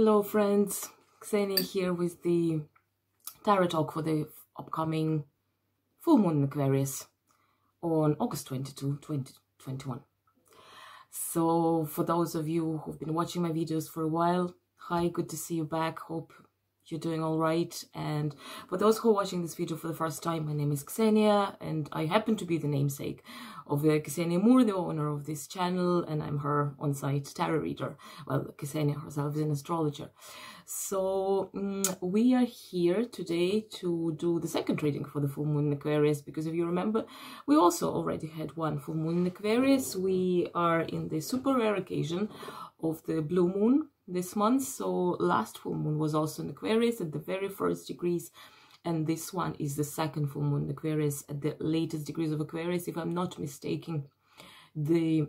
Hello friends, Kesenya here with the tarot talk for the upcoming full moon in Aquarius on August 22, 2021. So for those of you who've been watching my videos for a while, hi, good to see you back. Hope you're doing all right. And for those who are watching this video for the first time, my name is Kesenya and I happen to be the namesake of Kesenya Moore, the owner of this channel, and I'm her on-site tarot reader. Well, Kesenya herself is an astrologer. So we are here today to do the second reading for the full moon in Aquarius, because if you remember, we also already had one full moon in Aquarius. We are in the super rare occasion of the blue moon this month. So last full moon was also in Aquarius at the very first degrees, and this one is the second full moon in Aquarius at the latest degrees of Aquarius. If I'm not mistaken, the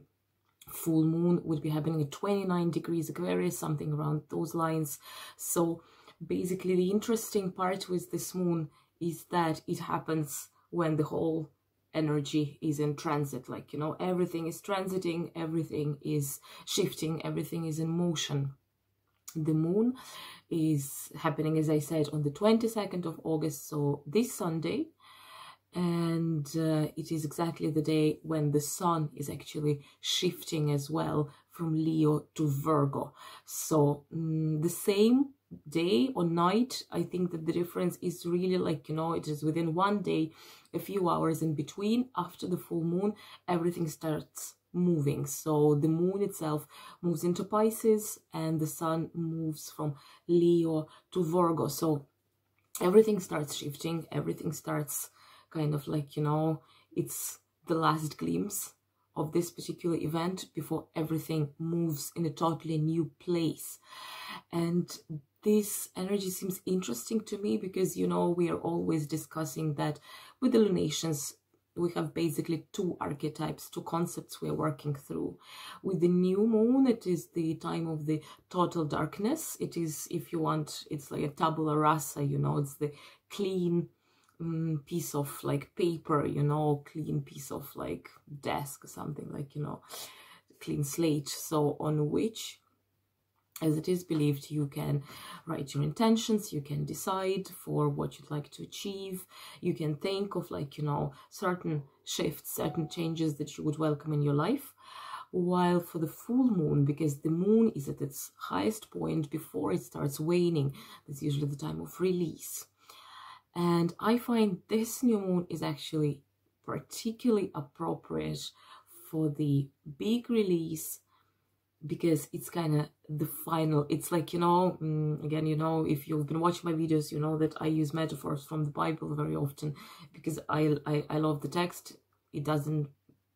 full moon would be happening at 29 degrees Aquarius, something around those lines. So basically the interesting part with this moon is that it happens when the whole energy is in transit, like, you know, everything is transiting, everything is shifting, everything is in motion. The moon is happening, as I said, on the 22nd of August, so this Sunday, and it is exactly the day when the sun is actually shifting as well from Leo to Virgo. So the same day or night, I think that the difference is really, like, you know, it is within one day, a few hours in between. After the full moon, everything starts moving. So the moon itself moves into Pisces and the sun moves from Leo to Virgo. So everything starts shifting, everything starts kind of like, you know, it's the last glimpse of this particular event before everything moves in a totally new place. And this energy seems interesting to me because, you know, we are always discussing that with the lunations, we have basically two archetypes, two concepts we are working through. With the new moon, it is the time of the total darkness. It is, if you want, it's like a tabula rasa, you know, it's the clean piece of like paper, you know, clean piece of like desk or something, like, you know, clean slate. So on which, as it is believed, you can write your intentions, you can decide for what you'd like to achieve, you can think of, like, you know, certain shifts, certain changes that you would welcome in your life. While for the full moon, because the moon is at its highest point before it starts waning, that's usually the time of release. And I find this new moon is actually particularly appropriate for the big release, because it's kind of the final, it's like, you know, again, you know, if you've been watching my videos, you know that I use metaphors from the Bible very often, because I love the text. It doesn't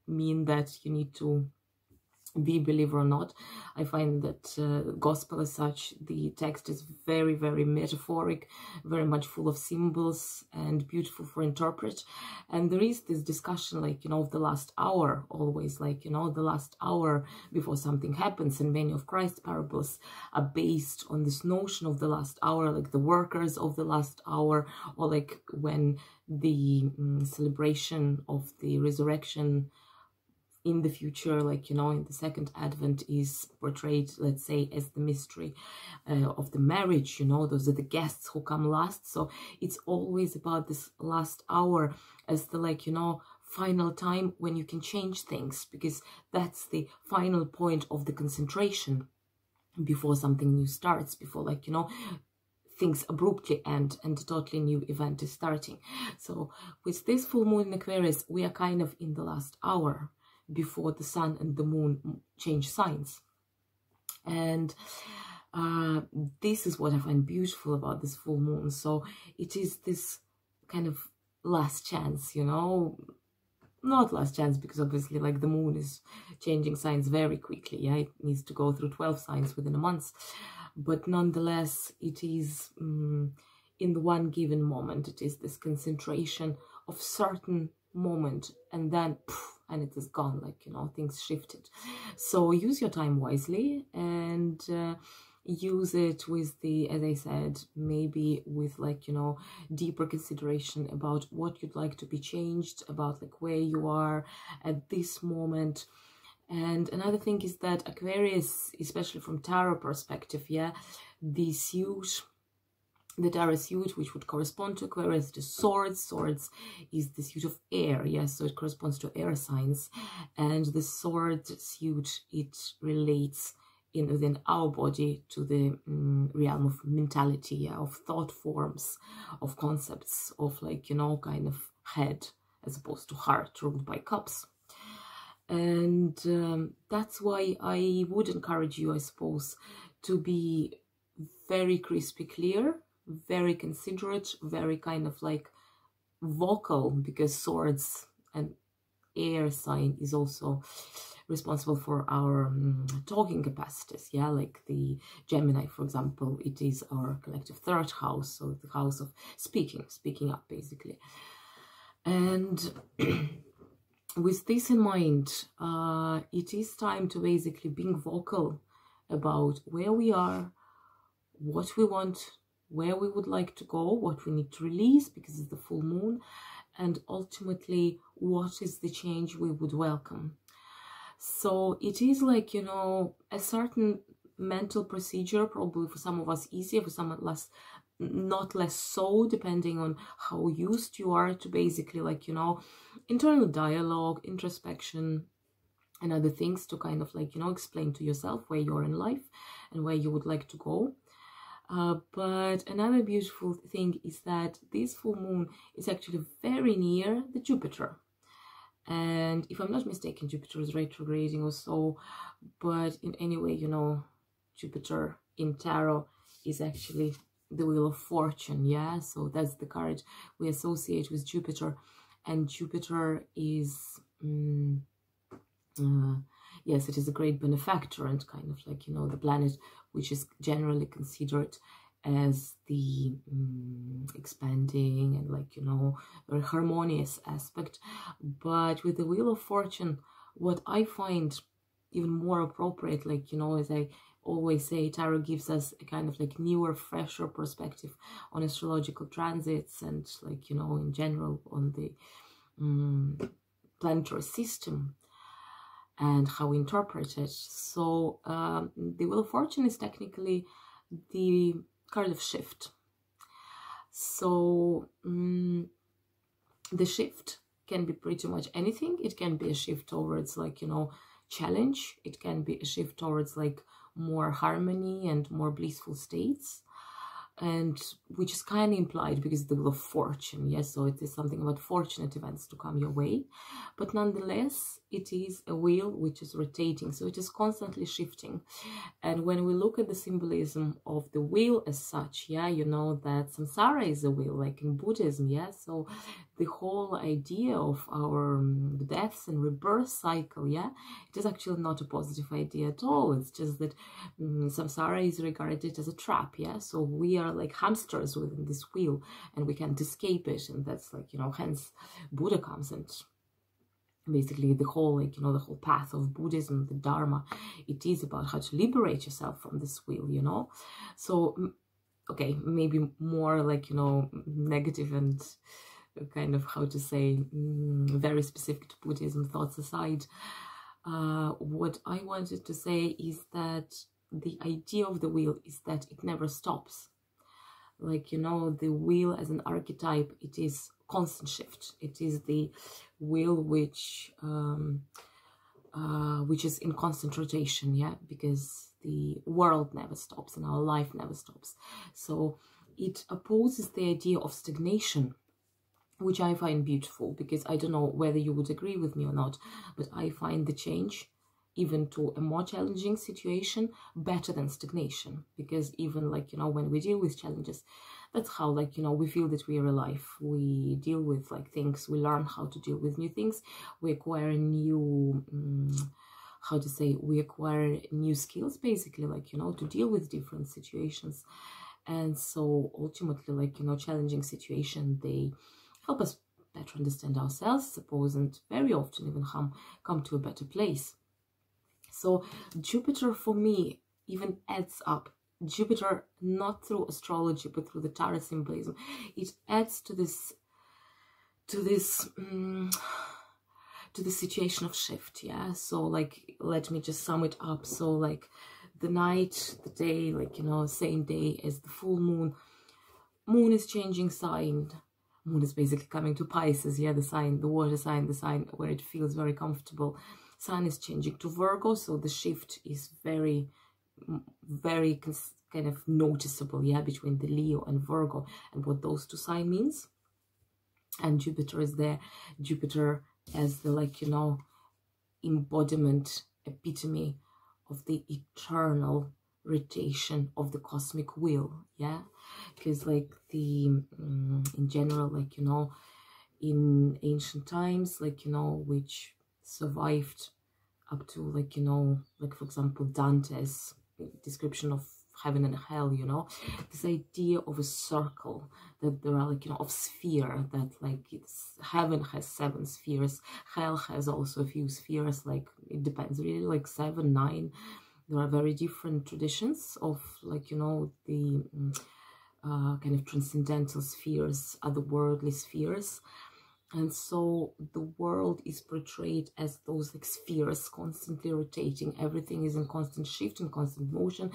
mean that you need to be a believer or not. I find that gospel as such, the text is very, very metaphoric, very much full of symbols and beautiful for interpret. And there is this discussion, like, you know, of the last hour, always, like, you know, the last hour before something happens. And many of Christ's parables are based on this notion of the last hour, like the workers of the last hour, or like when the celebration of the resurrection in the future, like, you know, in the second advent is portrayed, let's say, as the mystery of the marriage, you know, those are the guests who come last. So it's always about this last hour as the, like, you know, final time when you can change things, because that's the final point of the concentration before something new starts, before, like, you know, things abruptly end and a totally new event is starting. So with this full moon in Aquarius, we are kind of in the last hour before the sun and the moon change signs. And this is what I find beautiful about this full moon. So it is this kind of last chance, you know, not last chance, because obviously, like, the moon is changing signs very quickly. Yeah, it needs to go through 12 signs within a month, but nonetheless, it is in the one given moment, it is this concentration of certain moment, and then and it is gone, like, you know, things shifted. So use your time wisely and use it with the, as I said, maybe with, like, you know, deeper consideration about what you'd like to be changed, about, like, where you are at this moment. And another thing is that Aquarius, especially from tarot perspective, yeah, the suit, the tarot suit, which would correspond to Aquarius, the swords. Swords is the suit of air, yes, so it corresponds to air signs. And the sword suit, it relates within our body to the realm of mentality, yeah, of thought forms, of concepts, of like, you know, kind of head as opposed to heart ruled by cups. And that's why I would encourage you, I suppose, to be very crispy clear, very considerate, very kind of like vocal, because swords and air sign is also responsible for our talking capacities, yeah, like the Gemini, for example, it is our collective third house, so the house of speaking up, basically. And with this in mind, it is time to basically being vocal about where we are, what we want, where we would like to go, what we need to release because it's the full moon, and ultimately what is the change we would welcome. So it is like, you know, a certain mental procedure, probably for some of us easier, for some less, not less so, depending on how used you are to basically, like, you know, internal dialogue, introspection, and other things to kind of like, you know, explain to yourself where you're in life and where you would like to go. But another beautiful thing is that this full moon is actually very near the Jupiter. And if I'm not mistaken, Jupiter is retrograding or so. But in any way, you know, Jupiter in tarot is actually the wheel of fortune, yeah? So that's the card we associate with Jupiter. And Jupiter is, yes, it is a great benefactor and kind of like, you know, the planet which is generally considered as the expanding and like, you know, very harmonious aspect. But with the Wheel of Fortune, what I find even more appropriate, like, you know, as I always say, tarot gives us a kind of like newer, fresher perspective on astrological transits and like, you know, in general on the planetary system and how we interpret it. So the Wheel of Fortune is technically the card of shift. So the shift can be pretty much anything. It can be a shift towards like, you know, challenge. It can be a shift towards like more harmony and more blissful states, and which is kind of implied because the Wheel of Fortune, yes, so it is something about fortunate events to come your way, but nonetheless it is a wheel which is rotating, so it is constantly shifting. And when we look at the symbolism of the wheel as such, yeah, you know that samsara is a wheel, like in Buddhism, yeah, so the whole idea of our deaths and rebirth cycle, yeah, it is actually not a positive idea at all. It's just that samsara is regarded as a trap, yeah, so we are like hamsters within this wheel and we can't escape it, and that's like, you know, hence Buddha comes, and basically the whole, like, you know, the whole path of Buddhism, the Dharma, it is about how to liberate yourself from this wheel, you know. So okay, maybe more like, you know, negative and kind of, how to say, very specific to Buddhism thoughts aside, what I wanted to say is that the idea of the wheel is that it never stops. Like, you know, the wheel as an archetype, it is constant shift. It is the wheel which is in constant rotation, yeah, because the world never stops and our life never stops. So it opposes the idea of stagnation, which I find beautiful, because I don't know whether you would agree with me or not, but I find the change, even to a more challenging situation, better than stagnation. Because even like, you know, when we deal with challenges, that's how, like, you know, we feel that we are alive. We deal with like things, we learn how to deal with new things, we acquire new, how to say, we acquire new skills, basically, like, you know, to deal with different situations. And so ultimately, like, you know, challenging situation, they help us better understand ourselves, I suppose, and very often even come to a better place. So Jupiter for me even adds up. Jupiter, not through astrology, but through the tarot symbolism, it adds to to the situation of shift. Yeah, so like, let me just sum it up. So like the night, the day, like, you know, same day as the full moon. Moon is changing sign. Moon is basically coming to Pisces, yeah, the sign, the water sign, the sign where it feels very comfortable. Sun is changing to Virgo, so the shift is very kind of noticeable, yeah, between the Leo and Virgo, and what those two signs means. And Jupiter is there. Jupiter as the, like, you know, embodiment, epitome of the eternal rotation of the cosmic wheel, yeah, because like the in general, like, you know, in ancient times, like, you know, which survived up to, like, you know, like for example Dante's description of heaven and hell, you know, this idea of a circle, that there are, like, you know, of sphere, that like it's heaven has 7 spheres, hell has also a few spheres, like it depends really, like 7, 9. There are very different traditions of, like, you know, the kind of transcendental spheres, otherworldly spheres. And so the world is portrayed as those like spheres constantly rotating. Everything is in constant shift, in constant motion.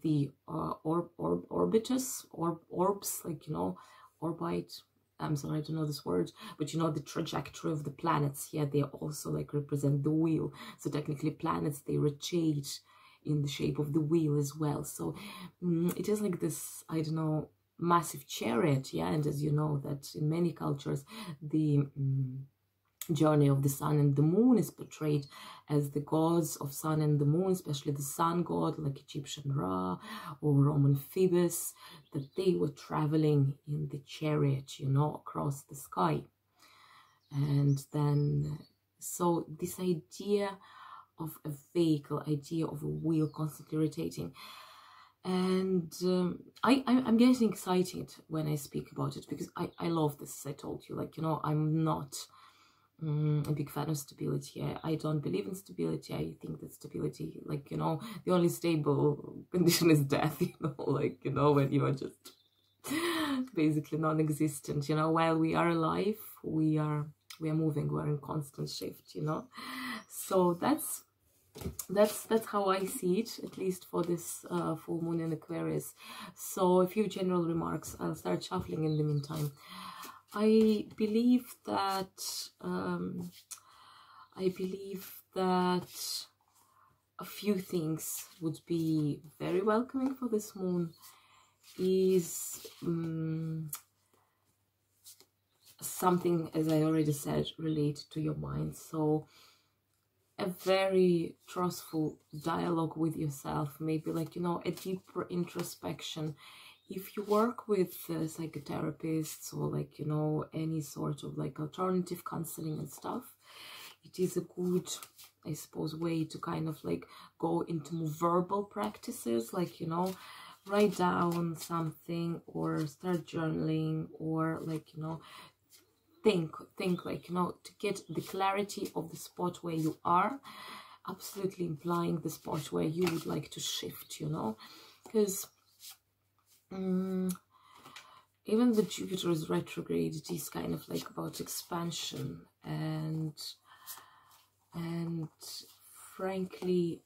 The orbiters, orbs, like, you know, orbite, I'm sorry, I don't know this word, but you know, the trajectory of the planets here, they also like represent the wheel. So technically planets, they rotate in the shape of the wheel as well. So it is like this, I don't know, massive chariot, yeah. And as you know, that in many cultures the journey of the sun and the moon is portrayed as the gods of sun and the moon, especially the sun god, like Egyptian Ra or Roman Phoebus, that they were traveling in the chariot, you know, across the sky. And then, so this idea of a vehicle, idea of a wheel constantly rotating, and I'm getting excited when I speak about it, because I love this, as I told you, like, you know, I'm not a big fan of stability. I don't believe in stability. I think that stability, like, you know, the only stable condition is death, you know, like, you know, when you are just basically non-existent, you know. While we are alive, we are moving, we're in constant shift, you know. So that's how I see it, at least for this full moon in Aquarius. So a few general remarks. I'll start shuffling in the meantime. I believe that a few things would be very welcoming for this moon. Is something, as I already said, related to your mind. So a very trustful dialogue with yourself, maybe, like, you know, a deeper introspection. If you work with psychotherapists or, like, you know, any sort of like alternative counseling and stuff, it is a good, I suppose, way to kind of like go into more verbal practices, like, you know, write down something or start journaling, or, like, you know, think, like, you know, to get the clarity of the spot where you are, absolutely implying the spot where you would like to shift, you know, because even the Jupiter is retrograde, it is kind of like about expansion, and frankly,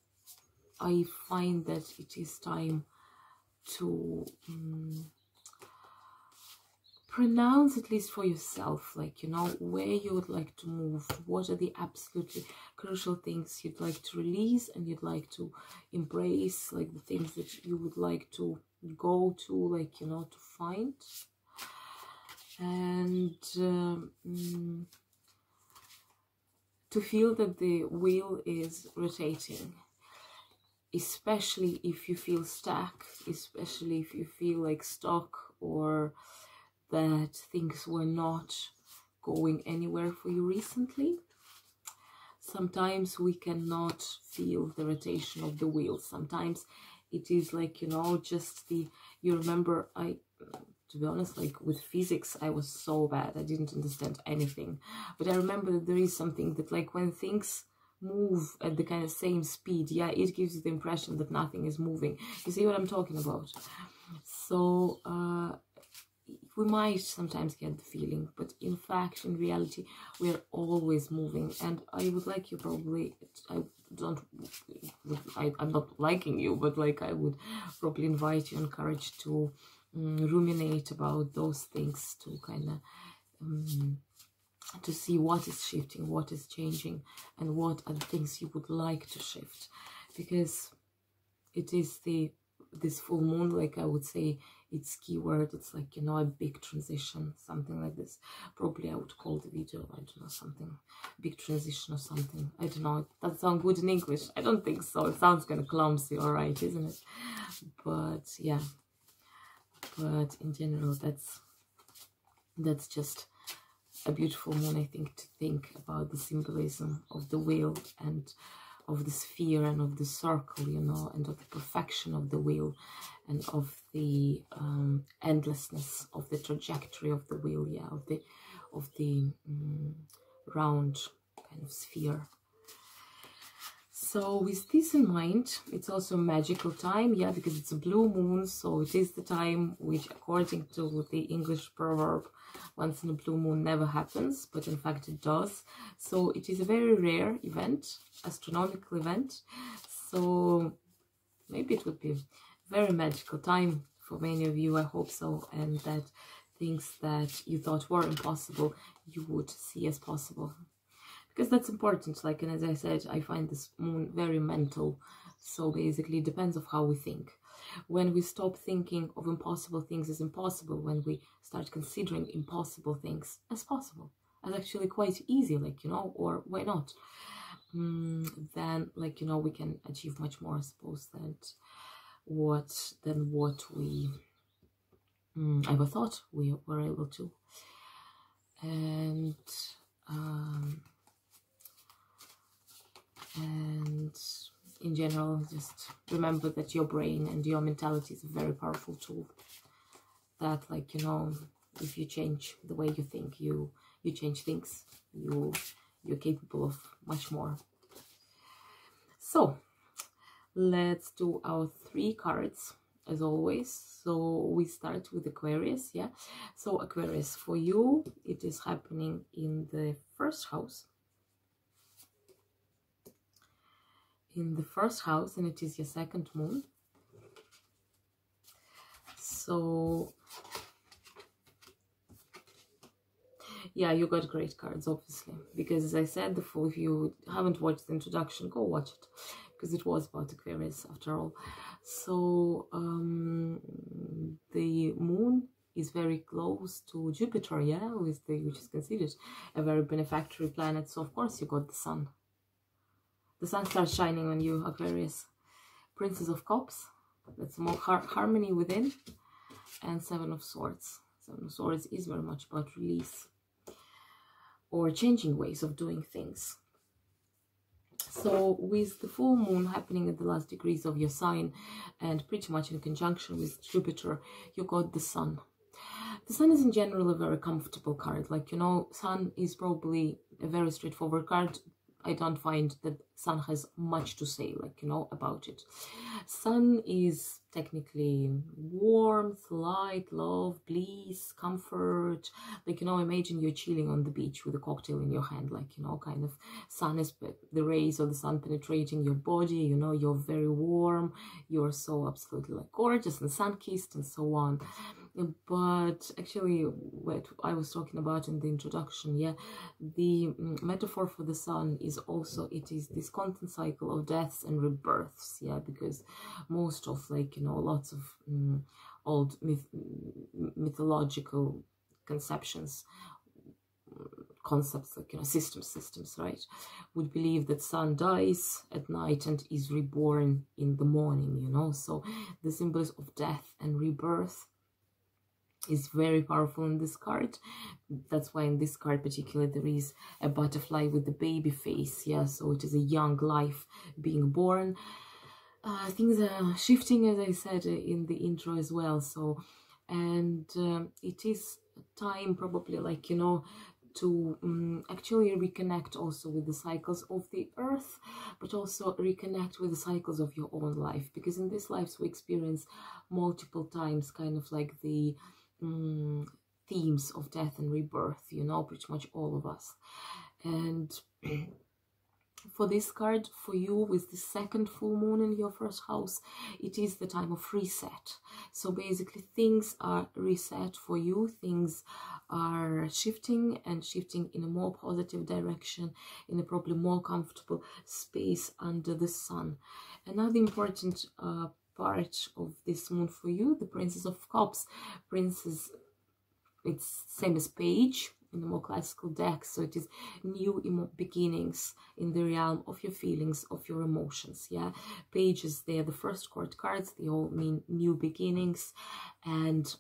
I find that it is time to pronounce, at least for yourself, like, you know, where you would like to move, what are the absolutely crucial things you'd like to release and you'd like to embrace, like the things that you would like to go to, like, you know, to find. And to feel that the wheel is rotating, especially if you feel stuck, especially if you feel like stuck, or that things were not going anywhere for you recently. Sometimes we cannot feel the rotation of the wheel. Sometimes it is like, you know, just the, you remember, to be honest, like with physics, I was so bad. I didn't understand anything. But I remember that there is something that, like, when things move at the kind of same speed, yeah, it gives you the impression that nothing is moving. You see what I'm talking about? So we might sometimes get the feeling, but in fact, in reality, we're always moving. And I would like you probably, I'm not liking you, but like I would probably invite you, encourage to ruminate about those things, to kind of to see what is shifting, what is changing, and what are the things you would like to shift, because it is this full moon, like I would say, its keyword, it's like, you know, a big transition, something like this. Probably I would call the video, I don't know, something, big transition or something. I don't know, that sounds good in English? I don't think so. It sounds kind of clumsy, all right, isn't it? But yeah, but in general, that's just a beautiful moon, I think, to think about the symbolism of the wheel and of the sphere and of the circle, you know, and of the perfection of the wheel and of the endlessness of the trajectory of the wheel, yeah, of the round kind of sphere. So with this in mind, it's also a magical time, yeah, because it's a blue moon, so it is the time which, according to the English proverb, once in a blue moon never happens, but in fact it does. So it is a very rare event, astronomical event. So maybe it would be a very magical time for many of you, I hope so, and that things that you thought were impossible, you would see as possible. Because that's important, like, and as I said, I find this moon very mental. So basically it depends on how we think. When we stop thinking of impossible things as impossible, when we start considering impossible things as possible, as actually quite easy, like, you know, or why not, then, like, you know, we can achieve much more, I suppose, than what we ever thought we were able to. And in general, just remember that your brain and your mentality is a very powerful tool. That, like, you know, if you change the way you think, you change things. You're capable of much more. So let's do our 3 cards as always. So we start with Aquarius, yeah. So Aquarius, for you, it is happening in the 1st house. In the 1st house, and it is your 2nd moon. So yeah, you got great cards, obviously, because as I said before, if you haven't watched the introduction, go watch it, because it was about Aquarius after all. So the moon is very close to Jupiter, yeah, which is considered a very benefactory planet. So of course you got the sun. The sun starts shining on you, Aquarius. Princess of Cups, that's more harmony within, and 7 of Swords. 7 of Swords is very much about release or changing ways of doing things. So with the full moon happening at the last degrees of your sign and pretty much in conjunction with Jupiter, you got the sun. The sun is in general a very comfortable card. Like, you know, sun is probably a very straightforward card. I don't find that sun has much to say, like, you know, about it. Sun is technically warmth, light, love, bliss, comfort. Like, you know, imagine you're chilling on the beach with a cocktail in your hand, like, you know, kind of sun is the rays of the sun penetrating your body, you know, you're very warm, you're so absolutely like gorgeous and sun-kissed and so on. But actually, what I was talking about in the introduction, yeah, the metaphor for the sun is also, it is this constant cycle of deaths and rebirths, yeah, because most of, like, you know, lots of old mythological conceptions, concepts, like, you know, systems, right, would believe that sun dies at night and is reborn in the morning, you know. So the symbols of death and rebirth is very powerful in this card. That's why in this card particularly there is a butterfly with the baby face, yeah, so it is a young life being born. Things are shifting, as I said in the intro as well. So, and it is time probably, like, you know, to actually reconnect also with the cycles of the earth, but also reconnect with the cycles of your own life, because in these lives we experience multiple times kind of like the themes of death and rebirth, you know, pretty much all of us. And for this card, for you, with the second full moon in your first house, it is the time of reset. So basically things are reset for you, things are shifting, and shifting in a more positive direction, in a probably more comfortable space under the sun. Another important part of this moon for you, the Princess of Cups. Princess, it's same as Page in the more classical deck, so it is new beginnings in the realm of your feelings, of your emotions. Yeah, Pages, they are the first court cards, they all mean new beginnings, and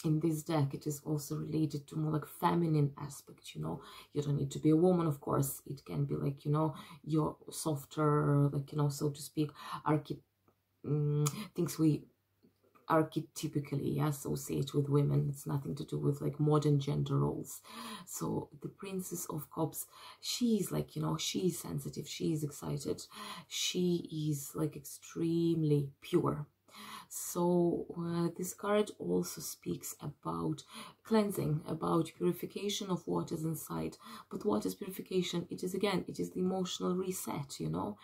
in this deck it is also related to more like feminine aspect, you know. You don't need to be a woman, of course. It can be like, you know, your softer, like, you know, so to speak, things we archetypically associate with women. It's nothing to do with like modern gender roles. So the Princess of Cups, she's like, you know, she's sensitive, she's excited, she is like extremely pure. So this card also speaks about cleansing, about purification of what is inside. But what is purification? It is, again, it is the emotional reset, you know.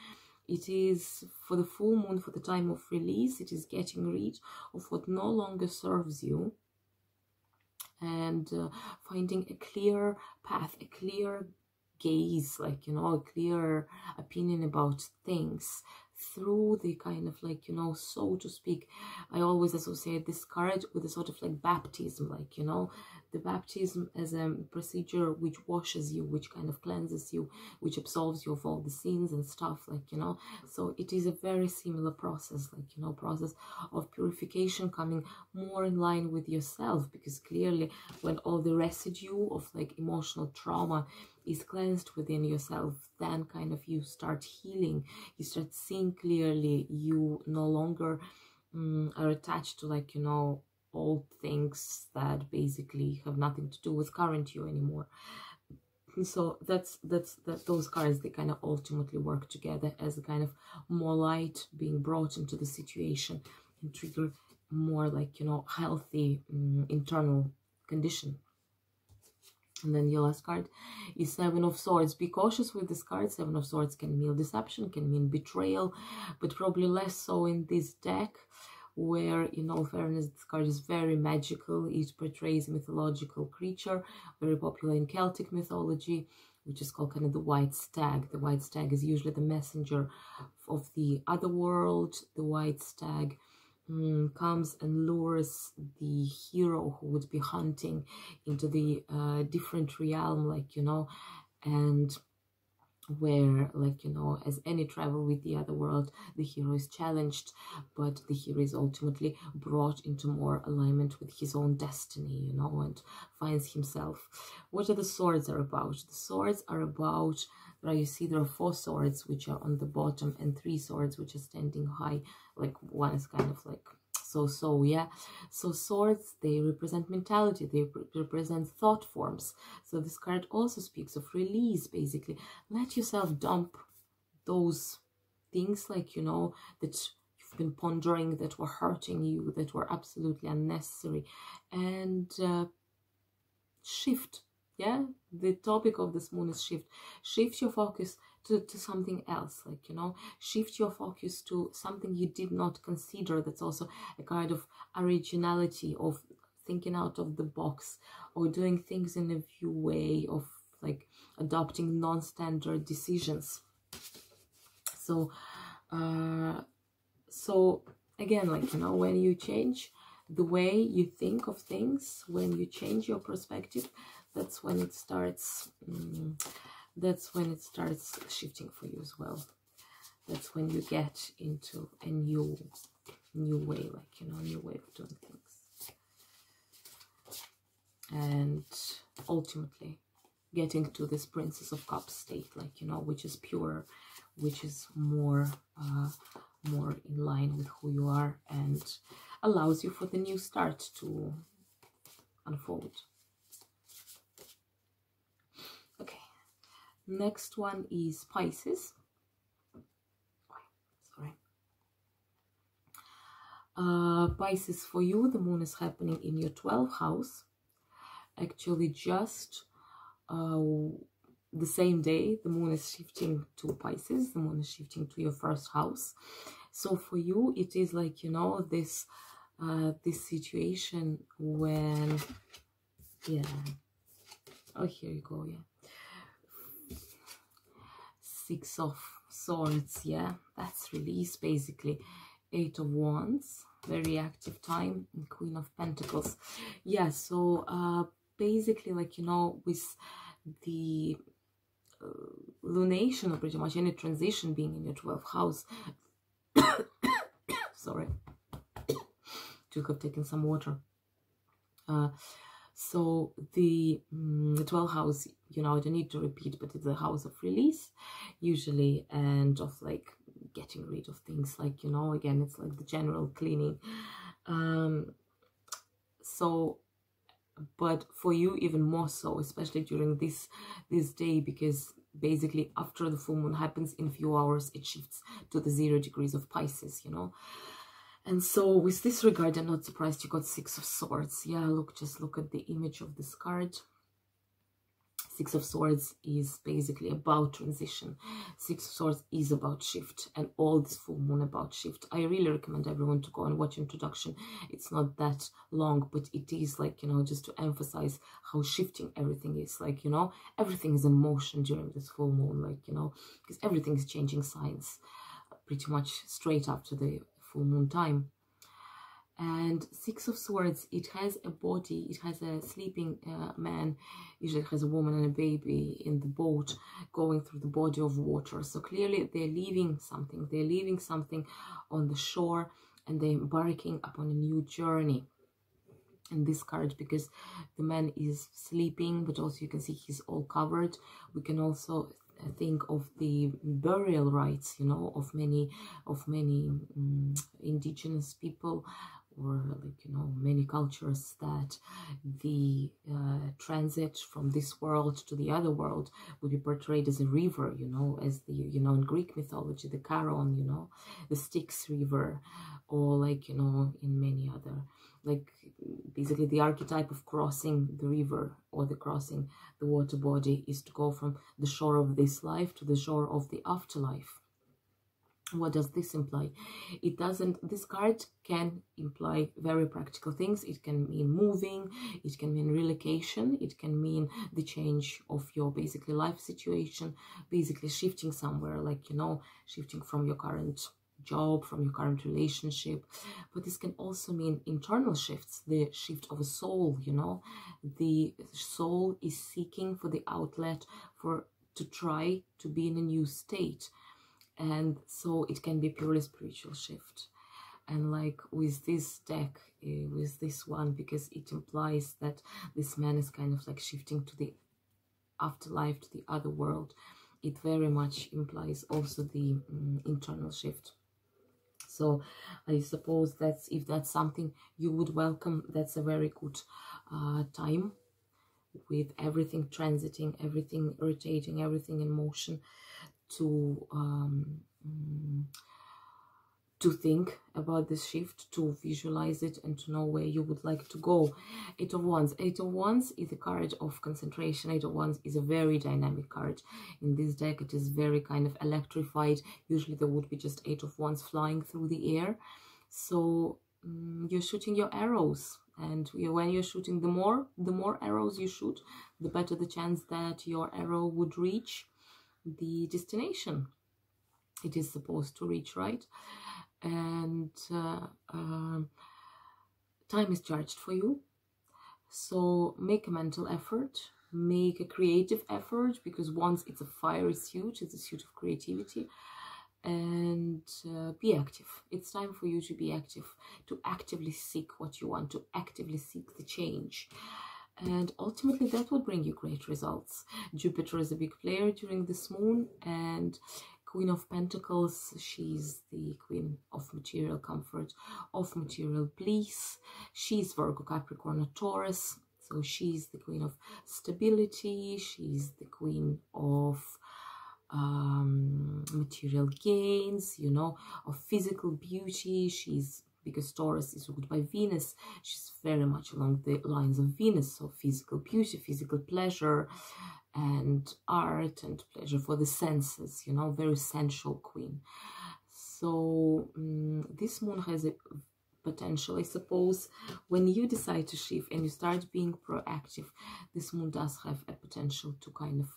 It is for the full moon, for the time of release. It is getting rid of what no longer serves you, and finding a clear path, a clear gaze, like, you know, a clear opinion about things through the kind of like, you know, so to speak. I always associate this card with a sort of like baptism, like, you know, the baptism as a procedure which washes you, which kind of cleanses you, which absolves you of all the sins and stuff, like, you know. So it is a very similar process, like, you know, process of purification, coming more in line with yourself, because clearly when all the residue of like emotional trauma is cleansed within yourself, then kind of you start healing, you start seeing clearly, you no longer are attached to, like, you know, old things that basically have nothing to do with current you anymore. So that's those cards, they kind of ultimately work together as a kind of more light being brought into the situation and trigger more, like, you know, healthy internal condition. And then your last card is Seven of Swords. Be cautious with this card. Seven of Swords can mean deception, can mean betrayal, but probably less so in this deck, where, in all fairness, this card is very magical. It portrays a mythological creature, very popular in Celtic mythology, which is called kind of the white stag. The white stag is usually the messenger of the other world. The white stag comes and lures the hero who would be hunting into the different realm, like, you know, and where, like, you know, as any travel with the other world, the hero is challenged, but the hero is ultimately brought into more alignment with his own destiny, you know, and finds himself. What are the swords are about? The swords are about, you see there are 4 swords which are on the bottom and 3 swords which are standing high, like one is kind of like so, yeah. So swords, they represent mentality, they represent thought forms. So this card also speaks of release, basically. Let yourself dump those things, like, you know, that you've been pondering, that were hurting you, that were absolutely unnecessary, and shift. Yeah, the topic of this moon is shift. Shift your focus to something else, like, you know, shift your focus to something you did not consider. That's also a kind of originality, of thinking out of the box, or doing things in a new way, of like adopting non-standard decisions. So so again, like, you know, when you change the way you think of things, when you change your perspective, that's when it starts shifting for you as well. That's when you get into a new way, like, you know, a new way of doing things, and ultimately getting to this Princess of Cups state, like, you know, which is pure, which is more in line with who you are, and allows you for the new start to unfold. Okay, next one is Pisces. Sorry. Pisces, for you, the moon is happening in your 12th house. actually just the same day the moon is shifting to Pisces. The moon is shifting to your first house. So for you, it is like, you know, this situation when, yeah, oh, here you go, yeah, 6 of Swords, yeah, that's release basically. 8 of Wands, very active time, and Queen of Pentacles. Yeah, so basically, like, you know, with the lunation, or pretty much any transition being in your 12th house, sorry, took have taken some water. So the 12th house, you know, I don't need to repeat, but it's a house of release usually, and of like getting rid of things, like, you know, again, it's like the general cleaning. So, but for you even more so, especially during this day, because basically after the full moon happens in a few hours, it shifts to the 0 degrees of Pisces, you know. And so with this regard, I'm not surprised you got 6 of Swords. Yeah, look, just look at the image of this card. 6 of Swords is basically about transition. 6 of Swords is about shift, and all this full moon about shift. I really recommend everyone to go and watch introduction. It's not that long, but it is like, you know, just to emphasize how shifting everything is. Like, you know, everything is in motion during this full moon, like, you know, because everything is changing signs pretty much straight after the full moon time. And 6 of Swords, it has a body, it has a sleeping man, usually it has a woman and a baby in the boat going through the body of water. So clearly they're leaving something on the shore, and they're embarking upon a new journey. In this card, because the man is sleeping, but also you can see he's all covered. We can also think of the burial rites, you know, of many indigenous people, or like, you know, many cultures, that the transit from this world to the other world would be portrayed as a river, you know, as the, you know, in Greek mythology, the Charon, you know, the Styx river, or like, you know, in many other, like basically the archetype of crossing the river, or the crossing the water body, is to go from the shore of this life to the shore of the afterlife. What does this imply? It doesn't, this card can imply very practical things. It can mean moving, it can mean relocation, it can mean the change of your basically life situation, basically shifting somewhere, like, you know, shifting from your current job, from your current relationship. But this can also mean internal shifts, the shift of a soul, you know. The soul is seeking for the outlet to try to be in a new state. And so it can be purely spiritual shift. And like with this deck, with this one, because it implies that this man is kind of like shifting to the afterlife, to the other world, it very much implies also the internal shift. So I suppose that's, if that's something you would welcome, that's a very good time, with everything transiting, everything rotating, everything in motion, to think about this shift, to visualize it, and to know where you would like to go. 8 of Wands. 8 of Wands is a card of concentration. 8 of Wands is a very dynamic card. In this deck, it is very kind of electrified. Usually there would be just 8 of Wands flying through the air. So you're shooting your arrows, and when you're shooting, the more arrows you shoot, the better the chance that your arrow would reach the destination it is supposed to reach, right? And time is charged for you, so make a mental effort, make a creative effort, because once it's a fiery suit, it's a suit of creativity, and be active. It's time for you to be active, to actively seek what you want, to actively seek the change. And ultimately that will bring you great results. Jupiter is a big player during this moon, and Queen of Pentacles, she's the queen of material comfort, of material bliss. She's Virgo, Capricorn, or Taurus. So she's the queen of stability. She's the queen of material gains, you know, of physical beauty. She's because Taurus is ruled by Venus. She's very much along the lines of Venus, so physical beauty, physical pleasure, and art and pleasure for the senses, you know, very sensual queen. So this moon has a potential, I suppose, when you decide to shift and you start being proactive, this moon does have a potential to kind of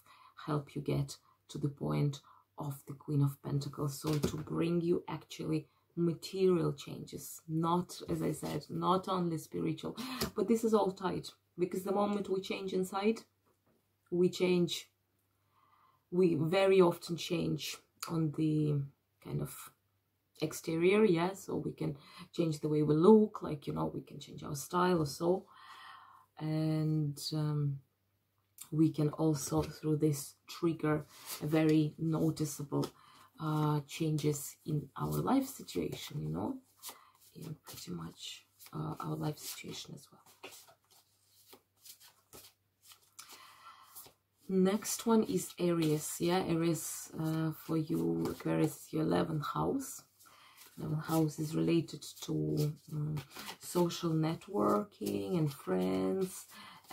help you get to the point of the Queen of Pentacles. So to bring you actually material changes, not, as I said, not only spiritual, but this is all tied, because the moment we change inside, we very often change on the kind of exterior, yeah, so we can change the way we look, like, you know, we can change our style or so, and we can also through this trigger a very noticeable changes in our life situation, you know, in pretty much our life situation as well. Next one is Aries. Yeah, Aries, for you, Aquarius is your 11th house. 11th house is related to social networking and friends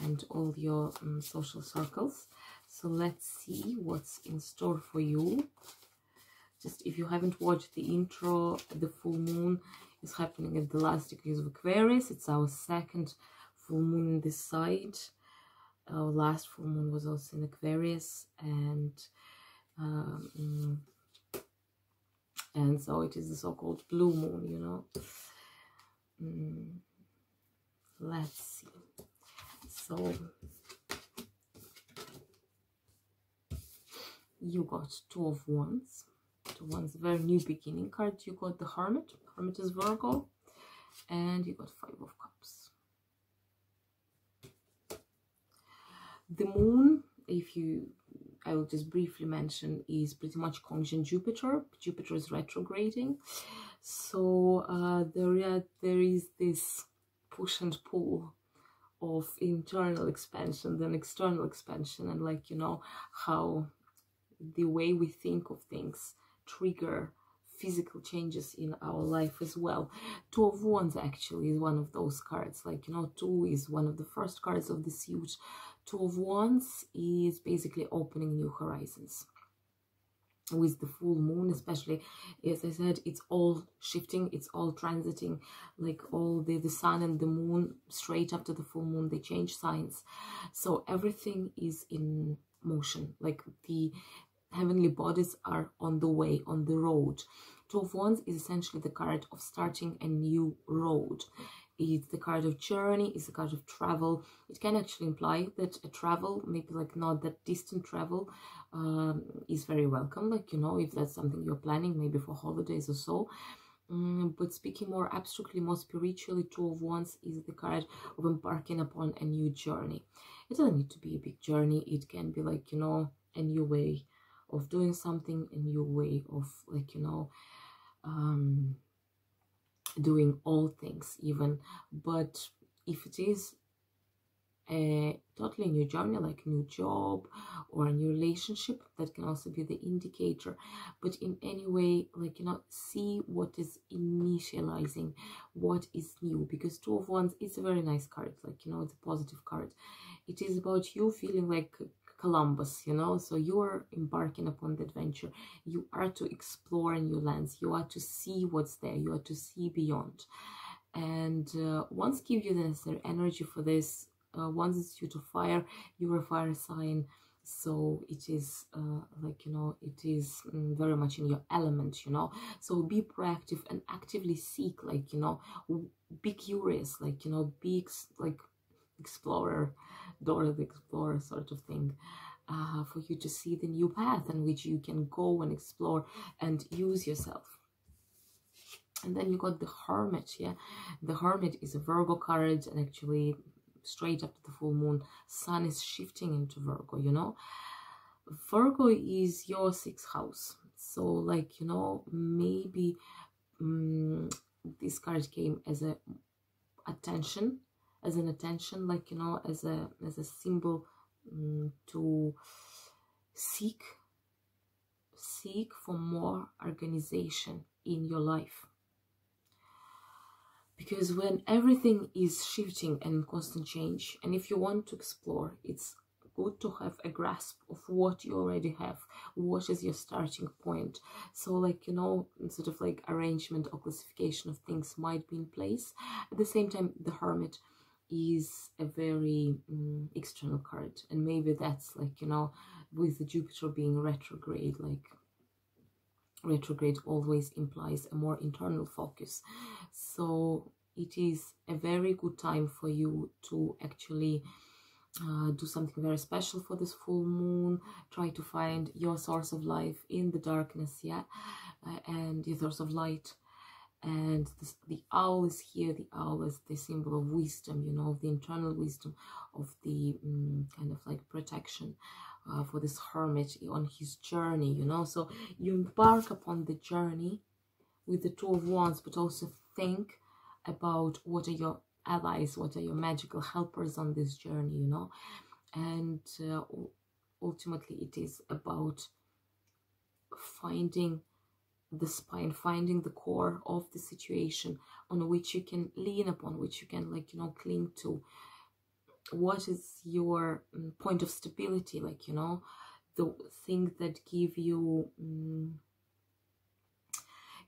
and all your social circles. So let's see what's in store for you. Just if you haven't watched the intro, the full moon is happening at the last degrees of Aquarius. It's our second full moon in this side. Our last full moon was also in Aquarius, and so it is the so-called blue moon, you know. Let's see. So you got Two of Wands. Two of Wands, very new beginning card. You got the Hermit. Hermit is Virgo, and you got Five of Cups. The moon, I will just briefly mention, is pretty much conjunct Jupiter. Jupiter is retrograding, so there is this push and pull of internal expansion then external expansion, and, like, you know, how the way we think of things trigger physical changes in our life as well. Two of Wands actually is one of those cards, like, you know, two is one of the first cards of the suit. Two of Wands is basically opening new horizons. With the full moon, especially, as I said, it's all shifting, it's all transiting, like all the sun and the moon straight after the full moon, they change signs. So everything is in motion, like the heavenly bodies are on the way, on the road. Two of Wands is essentially the card of starting a new road. It's the card of journey, it's the card of travel. It can actually imply that a travel, maybe like not that distant travel, is very welcome, like, you know, if that's something you're planning, maybe for holidays or so. But speaking more abstractly, more spiritually, Two of Wands is the card of embarking upon a new journey. It doesn't need to be a big journey. It can be, like, you know, a new way of doing something, a new way of, like, you know, doing all things even. But if it is a totally new journey, like a new job or a new relationship, that can also be the indicator. But in any way, like, you know, see what is initializing, what is new, because Two of Wands is a very nice card, like, you know, it's a positive card. It is about you feeling like Columbus, you know, so you are embarking upon the adventure. You are to explore new lands, you are to see what's there, you are to see beyond. And Wands give you the necessary energy for this. Wands is due to fire, you're a fire sign, so it is like, you know, it is very much in your element, you know. So be proactive and actively seek, like, you know, be curious, like, you know, be like explorer, Dora the Explorer sort of thing, for you to see the new path in which you can go and explore and use yourself. And then you got the Hermit. Yeah, the Hermit is a Virgo card, and actually straight after the full moon, Sun is shifting into Virgo, you know. Virgo is your 6th house, so, like, you know, maybe this card came as a attention, like, you know, as a symbol to seek for more organization in your life. Because when everything is shifting and constant change, and if you want to explore, it's good to have a grasp of what you already have, what is your starting point. So like, you know, sort of like arrangement or classification of things might be in place. At the same time, the Hermit is a very external card, and maybe that's like, you know, with the Jupiter being retrograde, like retrograde always implies a more internal focus. So it is a very good time for you to actually do something very special for this full moon. Try to find your source of life in the darkness, yeah, and your source of light. And the owl is here. The owl is the symbol of wisdom, you know, of the internal wisdom, of the kind of like protection for this hermit on his journey, you know. So you embark upon the journey with the Two of Wands, but also think about what are your allies, what are your magical helpers on this journey, you know. And ultimately it is about finding the spine, finding the core of the situation on which you can lean upon, which you can, like, you know, cling to. What is your point of stability, like, you know, the things that give you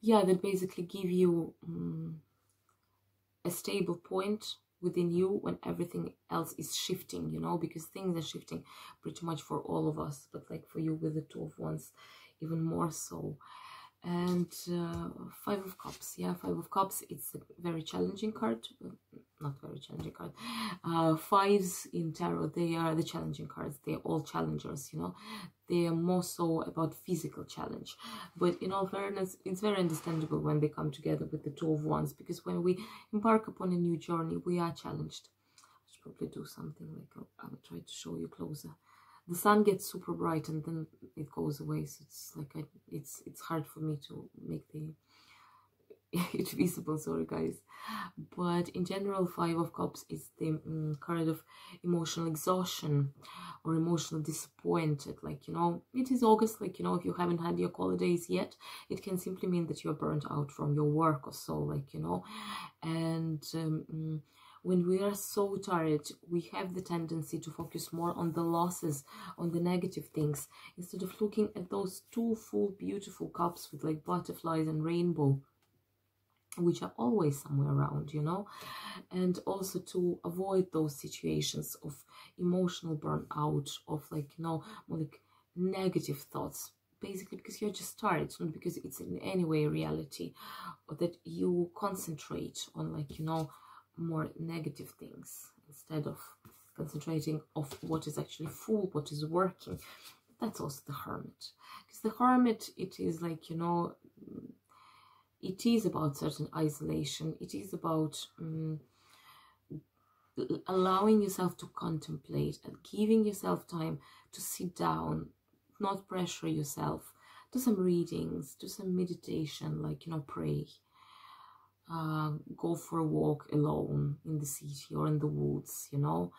yeah, that basically give you a stable point within you when everything else is shifting, you know, because things are shifting pretty much for all of us, but like for you with the Two of Wands even more so. And Five of Cups, yeah, Five of Cups, it's a very challenging card. Not very challenging card. Fives in tarot, they are the challenging cards. They're all challengers, you know. They are more so about physical challenge. But in all fairness, it's very understandable when they come together with the Two of Wands, because when we embark upon a new journey, we are challenged. I should probably do something like, I'll try to show you closer. The sun gets super bright and then it goes away, so it's like it's hard for me to make it visible, sorry guys. But in general, Five of Cups is the card of emotional exhaustion or emotional disappointed. Like, you know, it is August, like, you know, if you haven't had your holidays yet, it can simply mean that you're burnt out from your work or so, like, you know. And when we are so tired, we have the tendency to focus more on the losses, on the negative things, instead of looking at those two full, beautiful cups with like butterflies and rainbow, which are always somewhere around, you know. And also to avoid those situations of emotional burnout, of like, you know, more like negative thoughts, basically because you're just tired, not because it's in any way reality, or that you concentrate on, like, you know, more negative things instead of concentrating of what is actually full, what is working. That's also the Hermit, because the Hermit, it is like, you know, it is about certain isolation. It is about allowing yourself to contemplate and giving yourself time to sit down, not pressure yourself. Do some readings, do some meditation, like, you know, pray. Go for a walk alone in the city or in the woods, you know.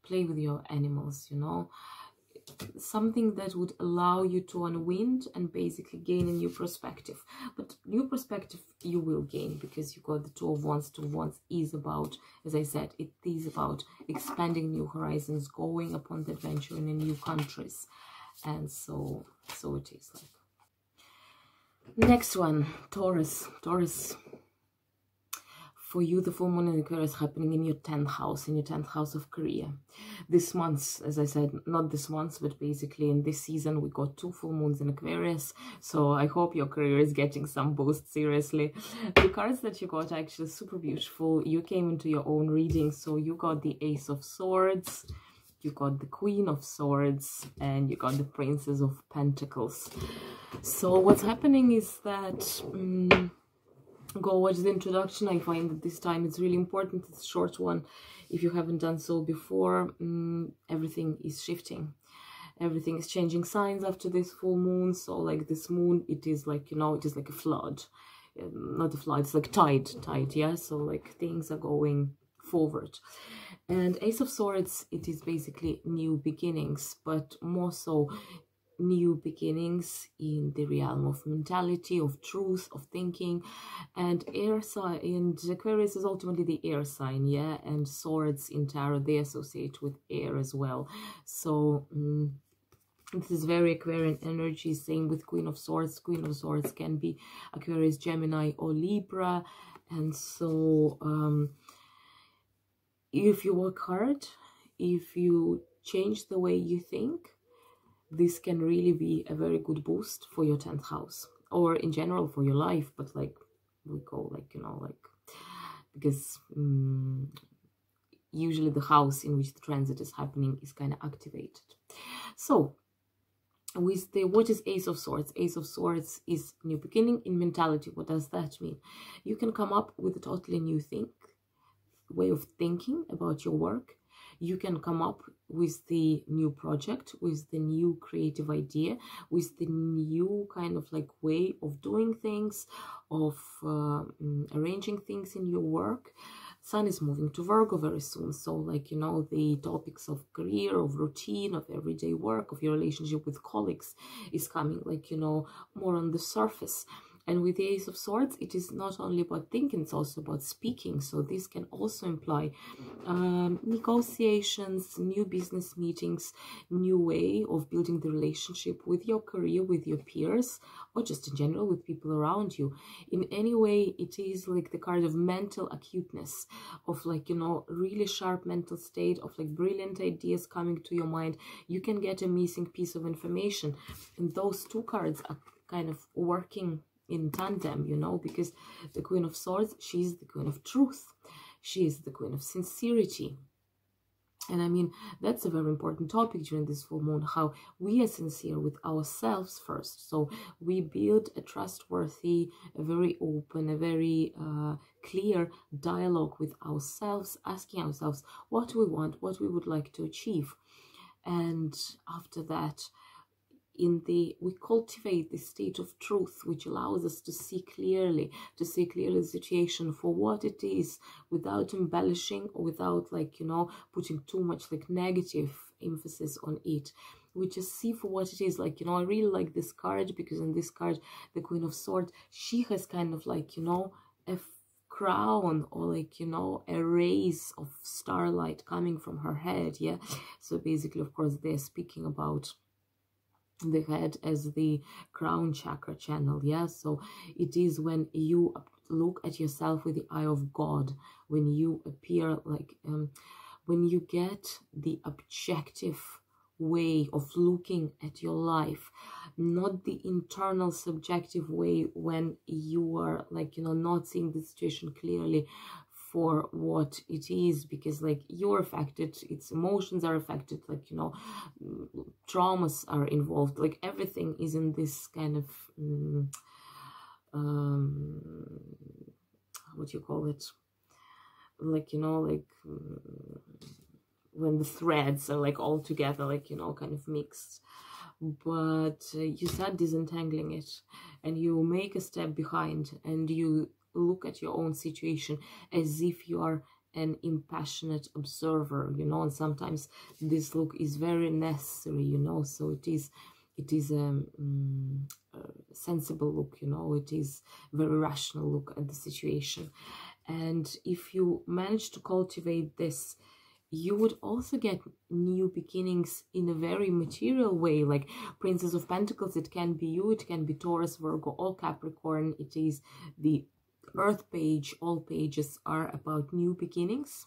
Play with your animals, you know. Something that would allow you to unwind and basically gain a new perspective. But new perspective you will gain, because you got the Two of Wands. Two of Wands is about, as I said, it is about expanding new horizons, going upon the adventure in new countries. And so it is like. Next one, Taurus. Taurus. For you, the full moon in Aquarius happening in your 10th house, in your 10th house of career. This month, as I said, not this month, but basically in this season, we got 2 full moons in Aquarius. So I hope your career is getting some boost, seriously. The cards that you got are actually super beautiful. You came into your own reading, so you got the Ace of Swords, you got the Queen of Swords, and you got the Princess of Pentacles. So what's happening is that... go watch the introduction. I find that this time it's really important. It's a short one. If you haven't done so before, everything is shifting. Everything is changing signs after this full moon. So like this moon, it is like, you know, it is like a flood. Not a flood, it's like tide, yeah? So like things are going forward. And Ace of Swords, it is basically new beginnings, but more so new beginnings in the realm of mentality, of truth, of thinking. And air sign, and Aquarius is ultimately the air sign, yeah, and swords in tarot, they associate with air as well. So this is very Aquarian energy. Same with Queen of Swords. Queen of Swords can be Aquarius, Gemini, or Libra. And so if you work hard, if you change the way you think, this can really be a very good boost for your 10th house, or in general for your life. But like we go like, you know, like, because usually the house in which the transit is happening is kind of activated. So with the, what is Ace of Swords? Ace of Swords is new beginning in mentality. What does that mean? You can come up with a totally new way of thinking about your work. You can come up with the new project, with the new creative idea, with the new kind of like way of doing things, of arranging things in your work. Sun is moving to Virgo very soon. So like, you know, the topics of career, of routine, of everyday work, of your relationship with colleagues is coming like, you know, more on the surface. And with the Ace of Swords, it is not only about thinking, it's also about speaking. So this can also imply negotiations, new business meetings, new way of building the relationship with your career, with your peers, or just in general with people around you. In any way, it is like the card of mental acuteness, of like, you know, really sharp mental state, of like brilliant ideas coming to your mind. You can get a missing piece of information. And those two cards are kind of working in tandem, you know, because the Queen of Swords, she's the Queen of Truth. She is the Queen of Sincerity. And I mean, that's a very important topic during this full moon, how we are sincere with ourselves first. So we build a trustworthy, a very open, a very clear dialogue with ourselves, asking ourselves what we want, what we would like to achieve. And after that, we cultivate the state of truth, which allows us to see clearly the situation for what it is, without embellishing, or without like, you know, putting too much like negative emphasis on it. We just see for what it is. Like, you know, I really like this card, because in this card, the Queen of Swords, she has kind of like, you know, a crown, or like, you know, a rays of starlight coming from her head. Yeah, so basically, of course, they're speaking about the head as the crown chakra channel. Yeah, so it is when you look at yourself with the eye of God, when you appear like when you get the objective way of looking at your life, not the internal subjective way when you are like, you know, not seeing the situation clearly for what it is, because like you're affected, its emotions are affected, like, you know, traumas are involved, like everything is in this kind of what do you call it, like, you know, like when the threads are like all together, like, you know, kind of mixed. But you start disentangling it, and you make a step behind, and you look at your own situation as if you are an impassionate observer, you know. And sometimes this look is very necessary, you know. So it is a sensible look, you know. It is a very rational look at the situation. And if you manage to cultivate this, you would also get new beginnings in a very material way, like Princess of Pentacles. It can be you, it can be Taurus, Virgo, or Capricorn. It is the Earth page. All pages are about new beginnings.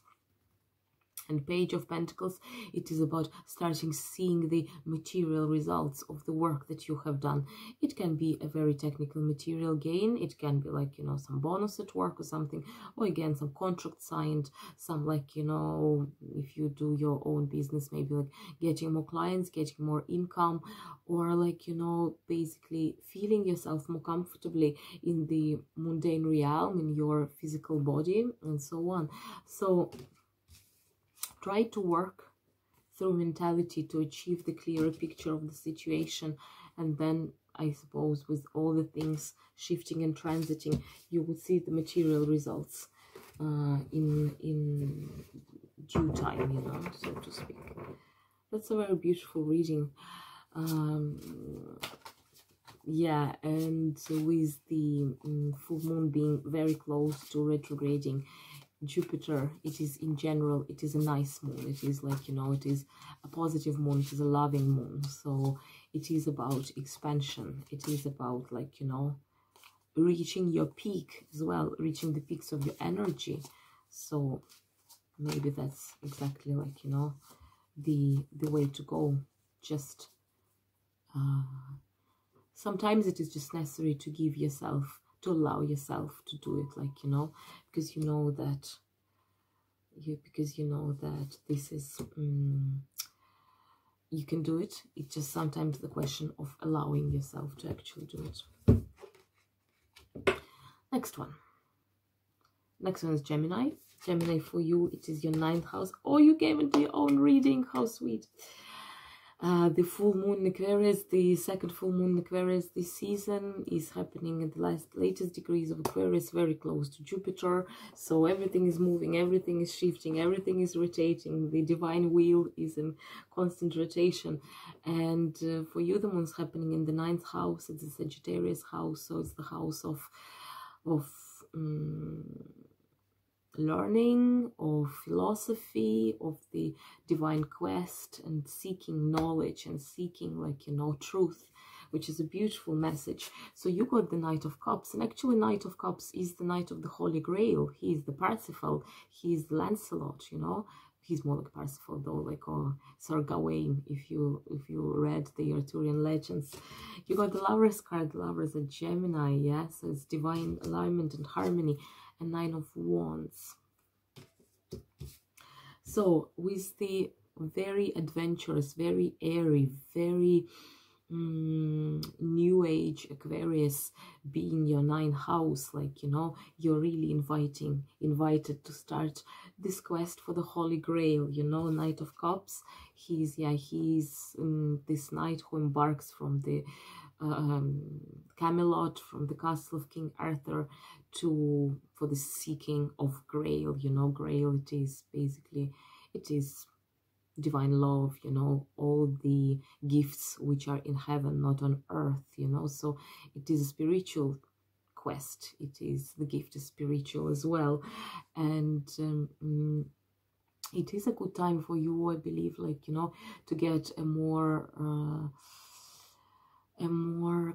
And Page of Pentacles, it is about starting seeing the material results of the work that you have done. It can be a very technical material gain. It can be like, you know, some bonus at work or something, or again, some contract signed, some like, you know, if you do your own business, maybe like getting more clients, getting more income, or like, you know, basically feeling yourself more comfortably in the mundane realm, in your physical body, and so on. So try to work through mentality to achieve the clearer picture of the situation. And then I suppose with all the things shifting and transiting, you will see the material results in due time, you know, so to speak. That's a very beautiful reading. Yeah, and with the full moon being very close to retrograding Jupiter, it is in general, it is a nice moon. It is like, you know, it is a positive moon, it is a loving moon. So it is about expansion. It is about, like, you know, reaching your peak as well, reaching the peaks of your energy. So maybe that's exactly, like, you know, the way to go. Just sometimes it is just necessary to give yourself, to allow yourself to do it, like, you know, because you know that this is you can do it. It's just sometimes the question of allowing yourself to actually do it. Next one is Gemini. Gemini, for you, it is your 9th house. Oh, you gave it your own reading. How sweet. The full moon in Aquarius, the second full moon in Aquarius this season is happening at the latest degrees of Aquarius, very close to Jupiter. So everything is moving, everything is shifting, everything is rotating. The divine wheel is in constant rotation. And for you, the moon's happening in the 9th house. It's the Sagittarius house, so it's the house of learning, of philosophy, of the divine quest, and seeking knowledge and seeking, like, you know, truth, which is a beautiful message. So you got the Knight of Cups, and actually Knight of Cups is the Knight of the Holy Grail. He is the Parsifal, he is the Lancelot, you know. He's more like Parsifal though, like Sir Gawain, if you read the Arthurian legends. You got the Lovers card. The Lovers are Gemini, yeah, so it's divine alignment and harmony. And 9 of Wands. So with the very adventurous, very airy, very new age Aquarius being your 9th house, like, you know, you're really invited to start this quest for the Holy Grail, you know. Knight of Cups, he's this knight who embarks from the Camelot, from the castle of King Arthur, for the seeking of Grail, you know. Grail, it is basically, it is divine love, you know, all the gifts which are in heaven, not on earth, you know. So it is a spiritual quest. It is, the gift is spiritual as well. And it is a good time for you, I believe, like, you know, to get a more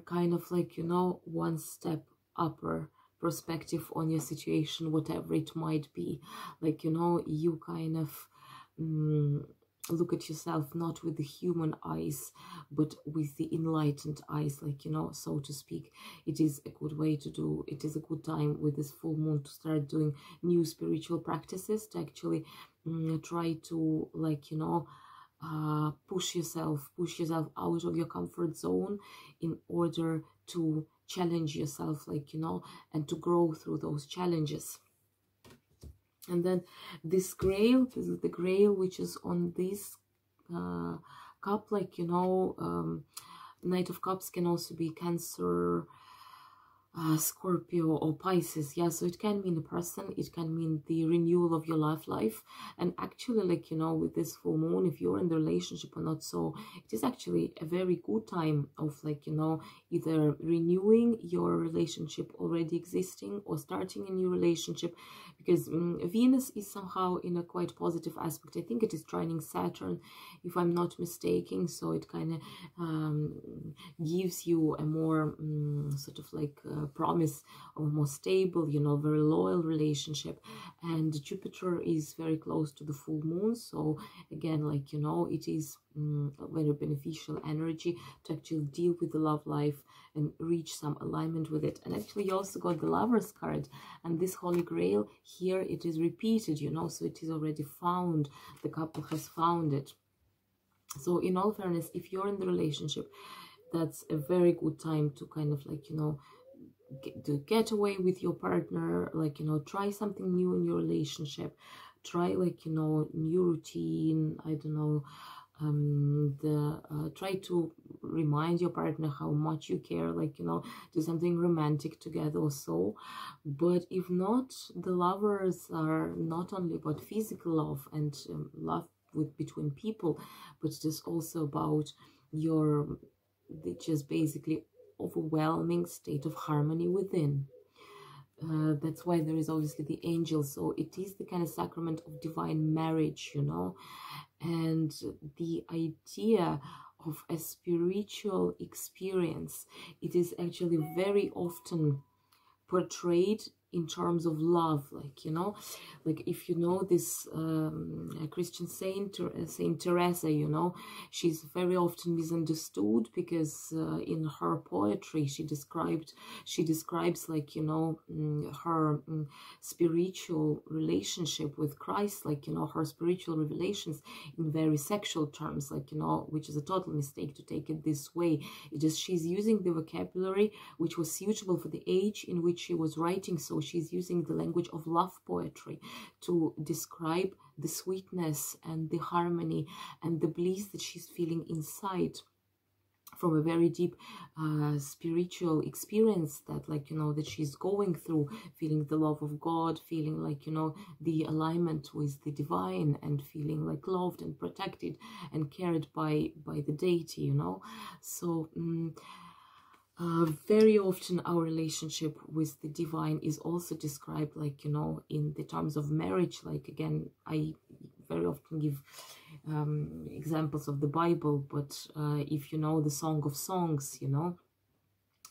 kind of, like, you know, one step upper perspective on your situation, whatever it might be. Like, you know, you kind of look at yourself not with the human eyes, but with the enlightened eyes, like, you know, so to speak. It is a good way to do, it is a good time with this full moon to start doing new spiritual practices, to actually try to, like, you know, push yourself out of your comfort zone in order to challenge yourself, like, you know, and to grow through those challenges. And then this Grail, this is the Grail which is on this cup, like, you know, Knight of Cups can also be Cancer, Scorpio or Pisces, yeah. So it can mean a person, it can mean the renewal of your life. And actually, like, you know, with this full moon, if you're in the relationship or not, so it is actually a very good time of, like, you know, either renewing your relationship already existing or starting a new relationship, because Venus is somehow in a quite positive aspect. I think it is trining Saturn, if I'm not mistaken. So it kind of gives you a more sort of like promise of a more stable, you know, very loyal relationship. And Jupiter is very close to the full moon, so again, like, you know, it is very beneficial energy to actually deal with the love life and reach some alignment with it. And actually you also got the Lovers card, and this Holy Grail here, it is repeated, you know, so it is already found, the couple has found it. So in all fairness, if you're in the relationship, that's a very good time to kind of, like, you know, get away with your partner, like, you know, try something new in your relationship, try, like, you know, new routine, I don't know, try to remind your partner how much you care, like, you know, do something romantic together or so. But if not, the lovers are not only about physical love and love between people, but it is also about just basically overwhelming state of harmony within. That's why there is obviously the angel. So it is the kind of sacrament of divine marriage, you know, and the idea of a spiritual experience, it is actually very often portrayed in terms of love, like, you know, like if you know this Christian saint, Saint Teresa, you know, she's very often misunderstood because in her poetry she describes like, you know, her spiritual relationship with Christ, like, you know, her spiritual revelations in very sexual terms, like, you know, which is a total mistake to take it this way. It just, she's using the vocabulary which was suitable for the age in which she was writing, so she's using the language of love poetry to describe the sweetness and the harmony and the bliss that she's feeling inside from a very deep spiritual experience that, like, you know, that she's going through, feeling the love of God, feeling like, you know, the alignment with the divine, and feeling like loved and protected and cared by the deity, you know. So very often our relationship with the divine is also described, like, you know, in the terms of marriage. Like, again, I very often give examples of the Bible, but if you know the Song of Songs, you know,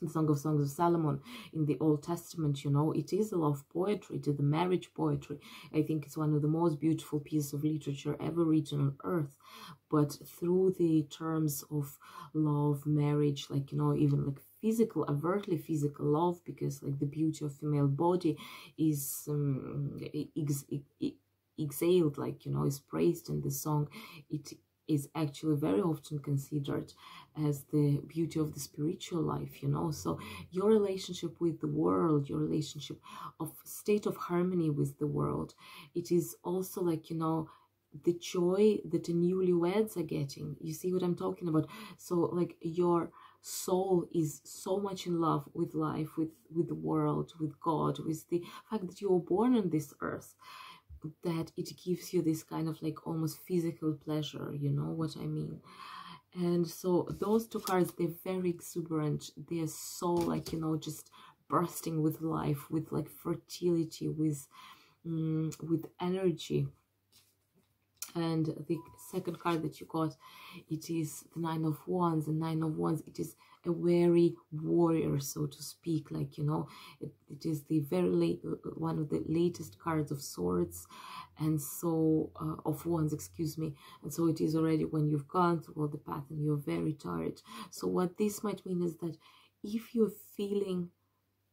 the Song of Songs of Solomon in the Old Testament, you know, it is a love poetry, it is the marriage poetry. I think it's one of the most beautiful pieces of literature ever written on earth, but through the terms of love, marriage, like, you know, even like physical, overtly physical love, because like the beauty of female body is exhaled, like, you know, is praised in the song. It is actually very often considered as the beauty of the spiritual life, you know. So your relationship with the world, your relationship of state of harmony with the world, it is also, like, you know, the joy that the newlyweds are getting. You see what I'm talking about? So like your soul is so much in love with life, with the world, with God, with the fact that you were born on this earth, that it gives you this kind of like almost physical pleasure, you know what I mean? And so those two cards, they're very exuberant. They're so, like, you know, just bursting with life, with like fertility, with energy. And the second card that you got, it is the Nine of Wands. And Nine of Wands, it is a weary warrior, so to speak, like, you know, it is the very late, one of the latest cards of Swords, and so of Wands, excuse me. And so it is already when you've gone through all the path and you're very tired. So what this might mean is that if you're feeling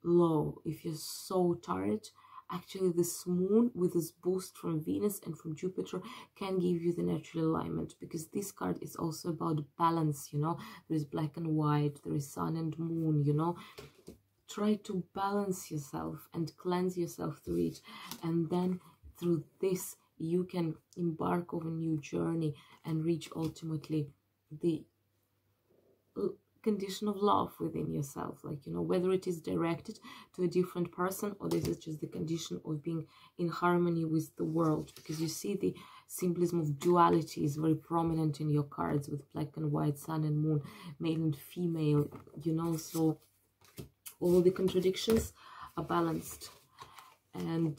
low, if you're so tired, actually this moon with this boost from Venus and from Jupiter can give you the natural alignment, because this card is also about balance, you know. There is black and white, there is sun and moon, you know. Try to balance yourself and cleanse yourself through it, and then through this you can embark on a new journey and reach ultimately the condition of love within yourself, like, you know, whether it is directed to a different person or this is just the condition of being in harmony with the world. Because you see the symbolism of duality is very prominent in your cards, with black and white, sun and moon, male and female, you know. So all the contradictions are balanced. And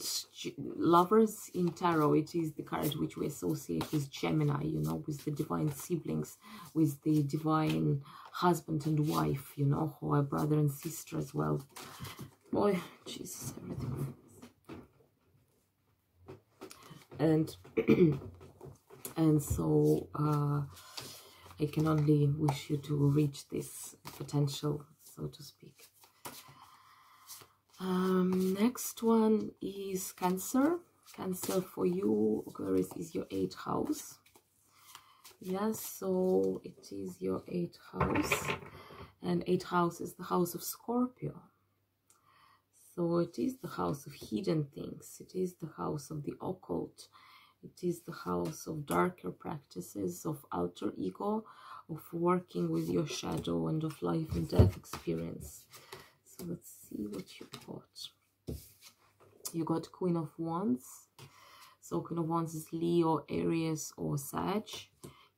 Lovers in tarot, it is the card which we associate with Gemini, you know, with the divine siblings, with the divine husband and wife, you know, who are brother and sister as well. Boy, Jesus, everything. And and so I can only wish you to reach this potential, so to speak. Next one is Cancer. Cancer for you, Aquarius, is your 8th house. Yes, so it is your 8th house, and 8th house is the house of Scorpio. So it is the house of hidden things. It is the house of the occult. It is the house of darker practices, of alter ego, of working with your shadow, and of life and death experience. So let's see what you got. You got Queen of Wands. So Queen of Wands is Leo, Aries, or Sag.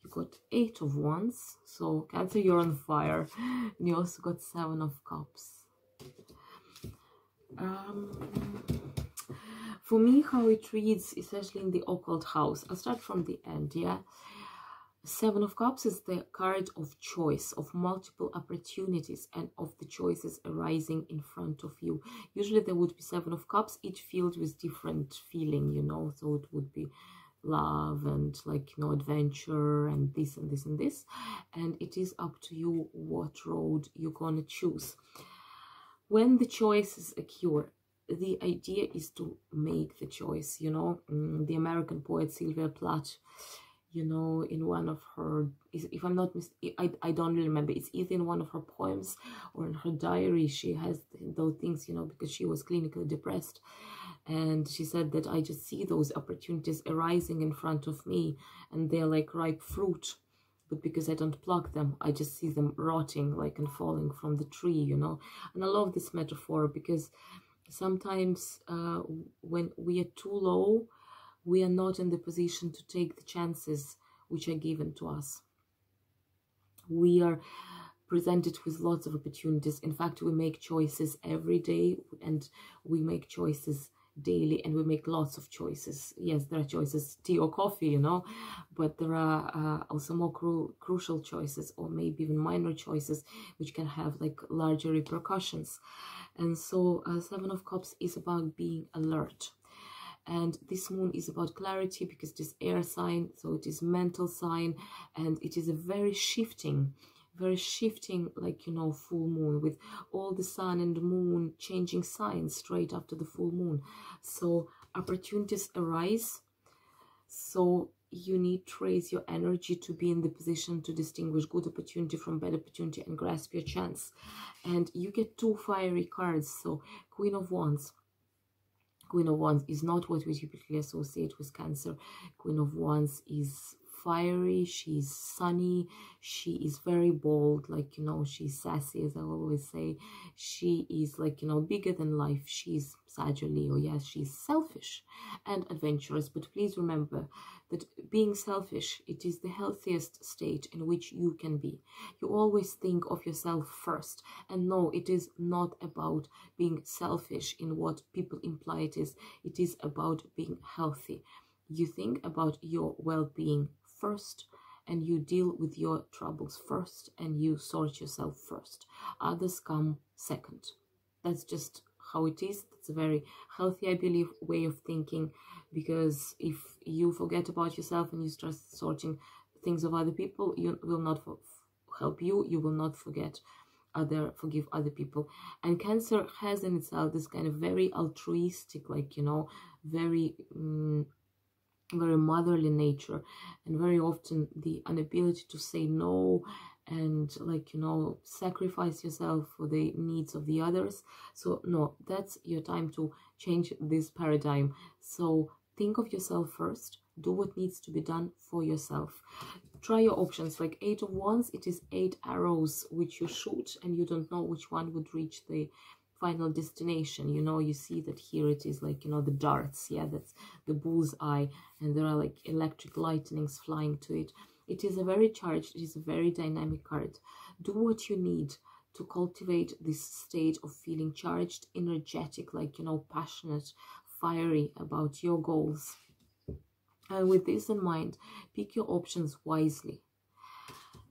You got 8 of Wands, so Cancer, you're on fire. And you also got 7 of Cups. For me, how it reads, especially in the occult house, I'll start from the end, yeah? 7 of Cups is the card of choice, of multiple opportunities, and of the choices arising in front of you. Usually there would be 7 of Cups, each filled with different feeling, you know, so it would be love and, like, you know, adventure and this and this and this, and it is up to you what road you're gonna choose. When the choices occur, the idea is to make the choice, you know. The American poet Sylvia Plath, you know, in one of her, if I'm not mistaken, I don't really remember, it's either in one of her poems or in her diary, she has those things, you know, because she was clinically depressed. And she said that I just see those opportunities arising in front of me, and they're like ripe fruit. But because I don't pluck them, I just see them rotting, like, and falling from the tree, you know. And I love this metaphor because sometimes when we are too low, we are not in the position to take the chances which are given to us. We are presented with lots of opportunities. In fact, we make choices every day, and we make choices daily, and we make lots of choices. Yes, there are choices, tea or coffee, you know, but there are also more crucial choices, or maybe even minor choices, which can have like larger repercussions. And so 7 of Cups is about being alert. And this moon is about clarity because it is air sign, so it is mental sign, and it is a very shifting, like, you know, full moon, with all the sun and the moon changing signs straight after the full moon. So opportunities arise, so you need to raise your energy to be in the position to distinguish good opportunity from bad opportunity and grasp your chance. And you get 2 fiery cards. So Queen of Wands. Queen of Wands is not what we typically associate with Cancer. Queen of Wands is fiery, she's sunny, she is very bold, like, you know, she's sassy, as I always say. She is, like, you know, bigger than life. She's Sagittarius, or yes, she's selfish and adventurous. But please remember that being selfish, it is the healthiest state in which you can be. You always think of yourself first. And no, it is not about being selfish in what people imply it is. It is about being healthy. You think about your well-being first, and you deal with your troubles first, and you sort yourself first. Others come second. That's just how it is. It's a very healthy, I believe, way of thinking, because if you forget about yourself and you start sorting things of other people, you will not help you. You will not forgive other people. And Cancer has in itself this kind of very altruistic, like, you know, very motherly nature, and very often the inability to say no and, like, you know, sacrifice yourself for the needs of the others. So no, that's your time to change this paradigm. So think of yourself first, do what needs to be done for yourself. Try your options. Like 8 of Wands, it is 8 arrows which you shoot, and you don't know which one would reach the final destination. You know, you see that here it is, like, you know, the darts, yeah, that's the bull's eye, and there are like electric lightnings flying to it. It is a very charged, it is a very dynamic card. Do what you need to cultivate this state of feeling charged, energetic, like, you know, passionate, fiery about your goals. And with this in mind, pick your options wisely,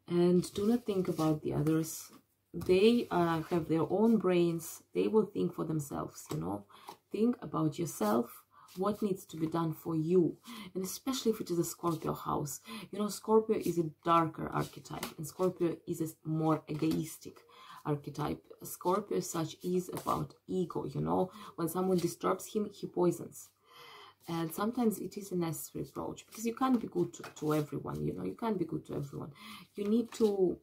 and do not think about the others. They have their own brains. They will think for themselves, you know. Think about yourself, what needs to be done for you. And especially if it is a Scorpio house. You know, Scorpio is a darker archetype, and Scorpio is a more egoistic archetype. Scorpio as such is about ego, you know. When someone disturbs him, he poisons. And sometimes it is a necessary approach, because you can't be good to everyone, you know. You can't be good to everyone. You need to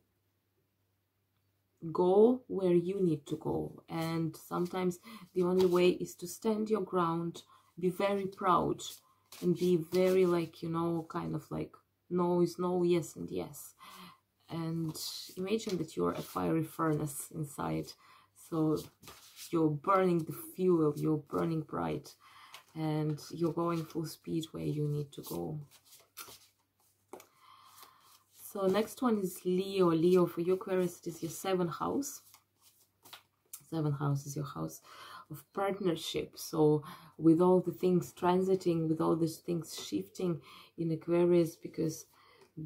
go where you need to go, and sometimes the only way is to stand your ground, be very proud, and be very, like, you know, kind of like no is no, yes and yes. And imagine that you're a fiery furnace inside, so you're burning the fuel, you're burning bright, and you're going full speed where you need to go. So next one is Leo. Leo, for you Aquarius, it is your 7th house. 7th house is your house of partnership. So with all the things transiting, with all these things shifting in Aquarius, because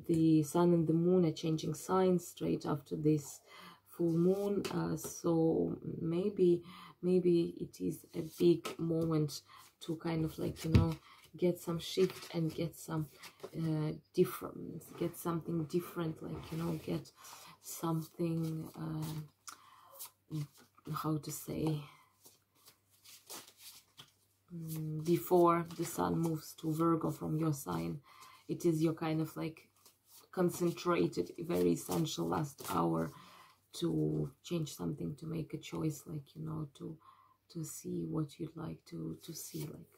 the sun and the moon are changing signs straight after this full moon, so maybe it is a big moment to kind of like, you know, get some shift and get some get something different, like, you know, get something how to say, before the sun moves to Virgo from your sign. It is your kind of like concentrated, very essential last hour to change something, to make a choice, like, you know, to see what you'd like to see, like.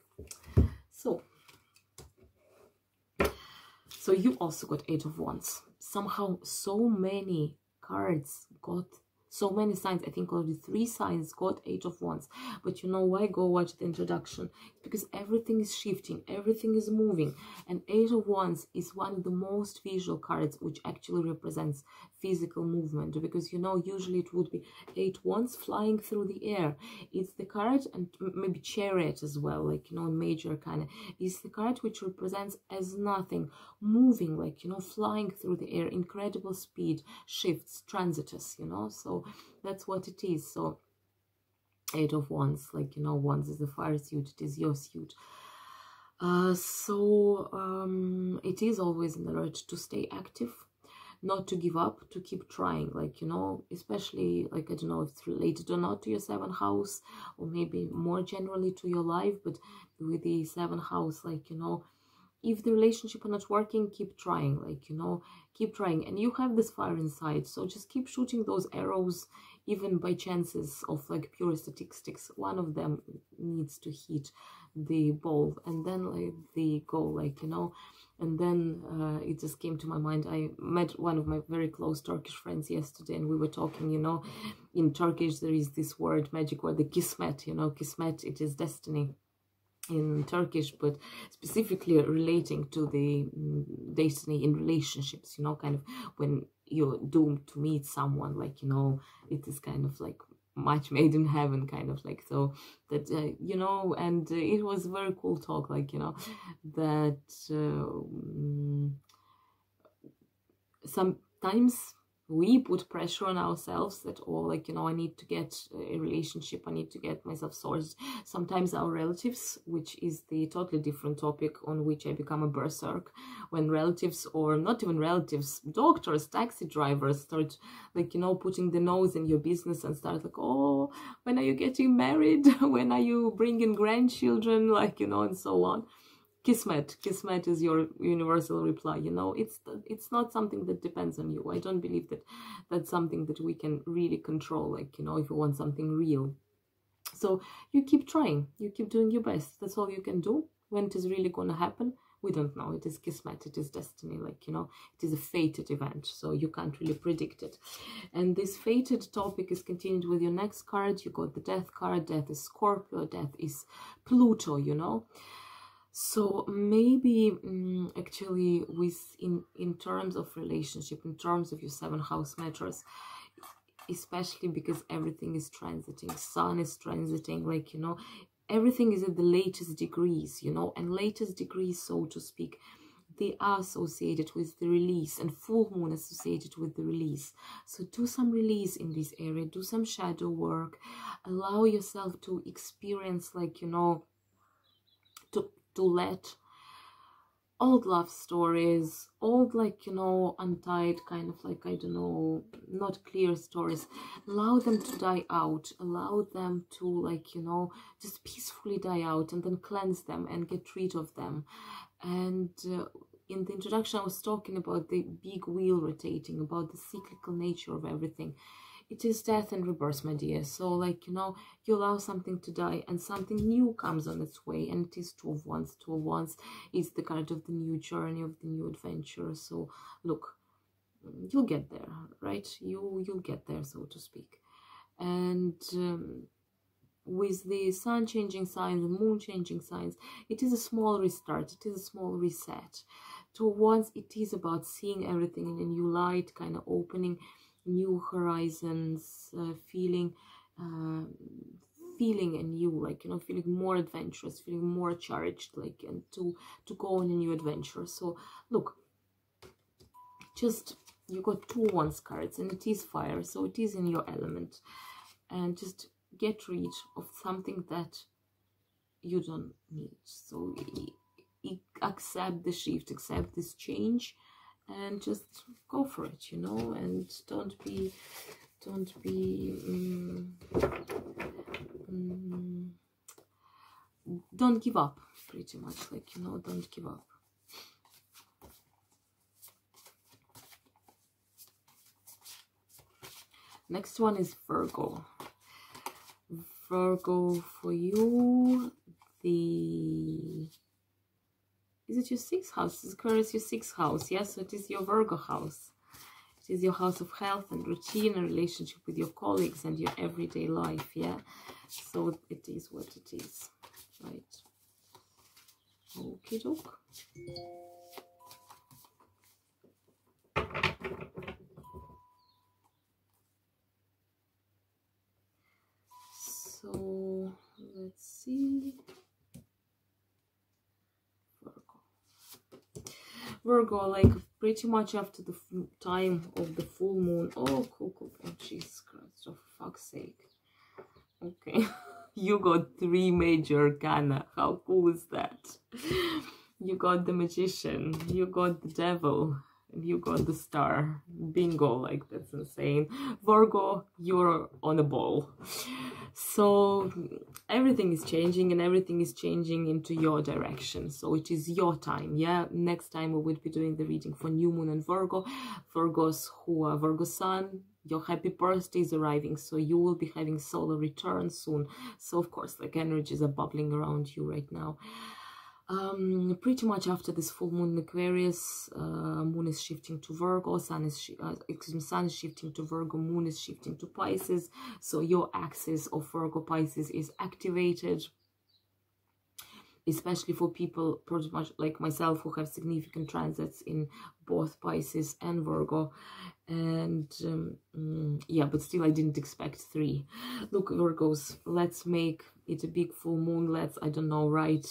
So you also got 8 of Wands. Somehow so many cards got, so many signs, I think already 3 signs got 8 of Wands. But you know why? Go watch the introduction. Because everything is shifting, everything is moving. And 8 of Wands is one of the most visual cards, which actually represents physical movement. Because, you know, usually it would be 8 Wands flying through the air. It's the card, and maybe Chariot as well, like, you know, major kind of. It's the card which represents as nothing, moving, like, you know, flying through the air, incredible speed, shifts, transitus, you know. So that's what it is. So 8 of Wands, like, you know, Wands is the fire suit, it is your suit. It is always an alert to stay active, not to give up, to keep trying, like, you know, especially, like, I don't know if it's related or not to your 7th house, or maybe more generally to your life, but with the 7th house, like, you know, if the relationship is not working, keep trying, like, you know, keep trying. And you have this fire inside, so just keep shooting those arrows, even by chances of like pure statistics. One of them needs to hit the ball, and then like the goal, like, you know. And then it just came to my mind, I met one of my very close Turkish friends yesterday, and we were talking, you know, in Turkish there is this word, magic word, the kismet, you know. Kismet, it is destiny in Turkish, but specifically relating to the destiny in relationships, you know, kind of when you're doomed to meet someone, like, you know, it is kind of like match made in heaven, kind of like. So that you know, and it was very cool talk, like, you know, that sometimes we put pressure on ourselves that, oh, like, you know, I need to get a relationship, I need to get myself sorted. Sometimes our relatives, which is the totally different topic on which I become a berserk, when relatives, or not even relatives, doctors, taxi drivers start, like, you know, putting the nose in your business and start like, oh, when are you getting married? When are you bringing grandchildren? Like, you know, and so on. Kismet is your universal reply, you know. It's not something that depends on you. I don't believe that that's something that we can really control, like, you know, if you want something real. So you keep trying, you keep doing your best. That's all you can do. When it is really going to happen, we don't know. It is Kismet, it is destiny, like, you know, it is a fated event, so you can't really predict it. And this fated topic is continued with your next card. You got the Death card. Death is Scorpio, Death is Pluto, you know. So maybe actually with in terms of relationship, in terms of your 7th house matters, especially because everything is transiting, sun is transiting, like, you know, everything is at the latest degrees, you know, and latest degrees, so to speak, they are associated with the release, and full moon associated with the release. So do some release in this area, do some shadow work, allow yourself to experience, like, you know, to let old love stories, old, like, you know, untied kind of like, I don't know, not clear stories, allow them to die out, allow them to, like, you know, just peacefully die out, and then cleanse them and get rid of them. And in the introduction I was talking about the big wheel rotating, about the cyclical nature of everything. It is death and rebirth, my dear. So, like, you know, you allow something to die and something new comes on its way. And it is 2 of Wands. 2 of Wands is the card of the new journey, of the new adventure. So, look, you'll get there, right? You'll get there, so to speak. And with the sun changing signs, the moon changing signs, it is a small restart. It is a small reset. Two of Wands, it is about seeing everything in a new light, kind of opening new horizons, feeling a new, like, you know, feeling more adventurous, feeling more charged, like, and to go on a new adventure. So look, just, you got 2 Wands cards, and it is fire, so it is in your element. And just get rid of something that you don't need. So accept the shift, accept this change, and just go for it, you know. And don't give up, pretty much, like, you know, don't give up. Next one is Virgo. Virgo, for you, is it your 6th house? Is Aquarius your 6th house? Yes, so it is your Virgo house. It is your house of health and routine and relationship with your colleagues and your everyday life, yeah? So it is what it is, right? Okie doke. So let's see. Virgo, like, pretty much after the time of the full moon. Oh, cool. Oh, Jesus Christ, oh, for fuck's sake. Okay. You got 3 major arcana. How cool is that? You got the Magician, you got the Devil, and you got the Star. Bingo, like, that's insane. Virgo, you're on a ball. So everything is changing, and everything is changing into your direction. So it is your time, yeah? Next time we will be doing the reading for new moon and Virgo. Virgos who are Virgo sun, your happy birthday is arriving, so you will be having solar return soon. So of course, like, energies are bubbling around you right now. Pretty much after this full moon in Aquarius, moon is shifting to Virgo, sun is shifting to Virgo, moon is shifting to Pisces. So your axis of Virgo Pisces is activated, especially for people pretty much like myself who have significant transits in both Pisces and Virgo. And yeah, but still I didn't expect 3. Look, Virgos, let's make it a big full moon. Let's, I don't know, write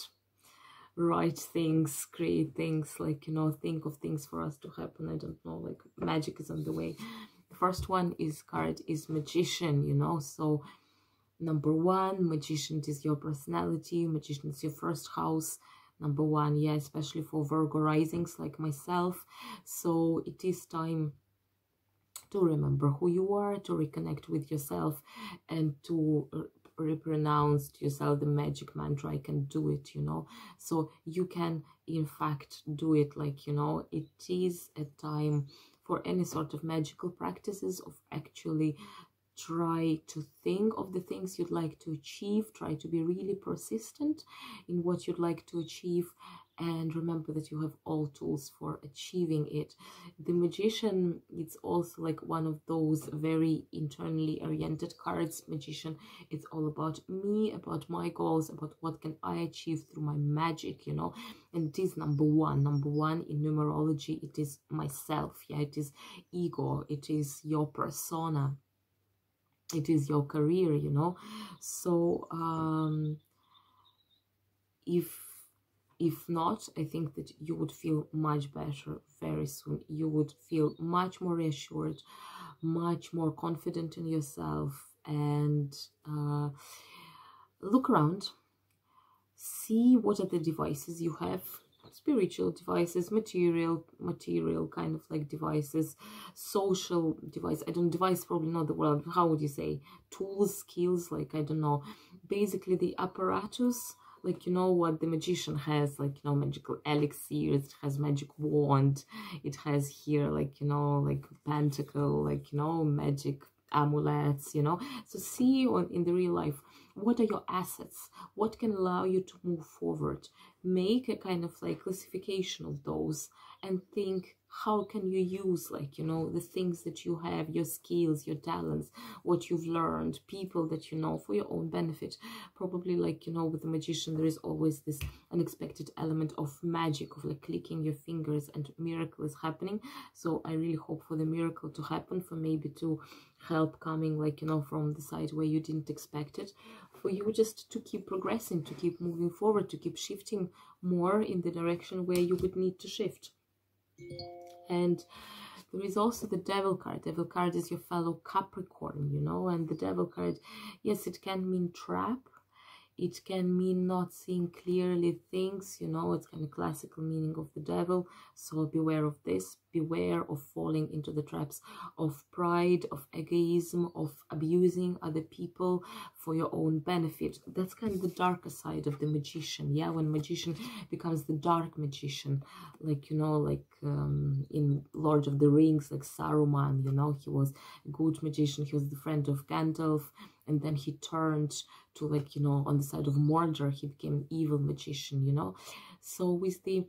things, create things, like, you know, think of things for us to happen. I don't know, like, magic is on the way. The first one is Magician, you know. So number 1, Magician is your personality, Magician is your 1st house, number 1, yeah, especially for Virgo risings like myself. So it is time to remember who you are, to reconnect with yourself, and to repronounce to yourself the magic mantra, I can do it, you know. So you can in fact do it, like, you know. It is a time for any sort of magical practices, of actually try to think of the things you'd like to achieve, try to be really persistent in what you'd like to achieve, and remember that you have all tools for achieving it. The Magician, it's also like one of those very internally oriented cards. Magician, it's all about me, about my goals, about what can I achieve through my magic, you know. And it is number one in numerology. It is myself, yeah, it is ego, it is your persona, it is your career, you know. So if not, I think that you would feel much better very soon. You would feel much more reassured, much more confident in yourself. And look around, see what are the devices you have. Spiritual devices, material kind of like devices, social device. I don't, device probably not the word, how would you say, tools, skills, like, I don't know, basically the apparatus, like, you know, what the Magician has, like, you know, magical elixirs, it has magic wand, it has here, like, you know, like pentacle, like, you know, magic amulets, you know. So see in the real life, what are your assets, what can allow you to move forward. Make a kind of like classification of those and think how can you use, like, you know, the things that you have, your skills, your talents, what you've learned, people that you know, for your own benefit. Probably, like, you know, with the magician, there is always this unexpected element of magic, of like clicking your fingers and miracle is happening. So I really hope for the miracle to happen, for maybe to help coming, like, you know, from the side where you didn't expect it, for you just to keep progressing, to keep moving forward, to keep shifting more in the direction where you would need to shift. And there is also the Devil card. Devil card is your fellow Capricorn, you know, and the Devil card, yes, it can mean trap. It can mean not seeing clearly things, you know, it's kind of classical meaning of the devil. So beware of this, beware of falling into the traps of pride, of egoism, of abusing other people for your own benefit. That's kind of the darker side of the magician, yeah, when magician becomes the dark magician, like, you know, like in Lord of the Rings, like Saruman, you know, he was a good magician, he was the friend of Gandalf, and then he turned to, like, you know, on the side of Mordor, he became an evil magician, you know. So with the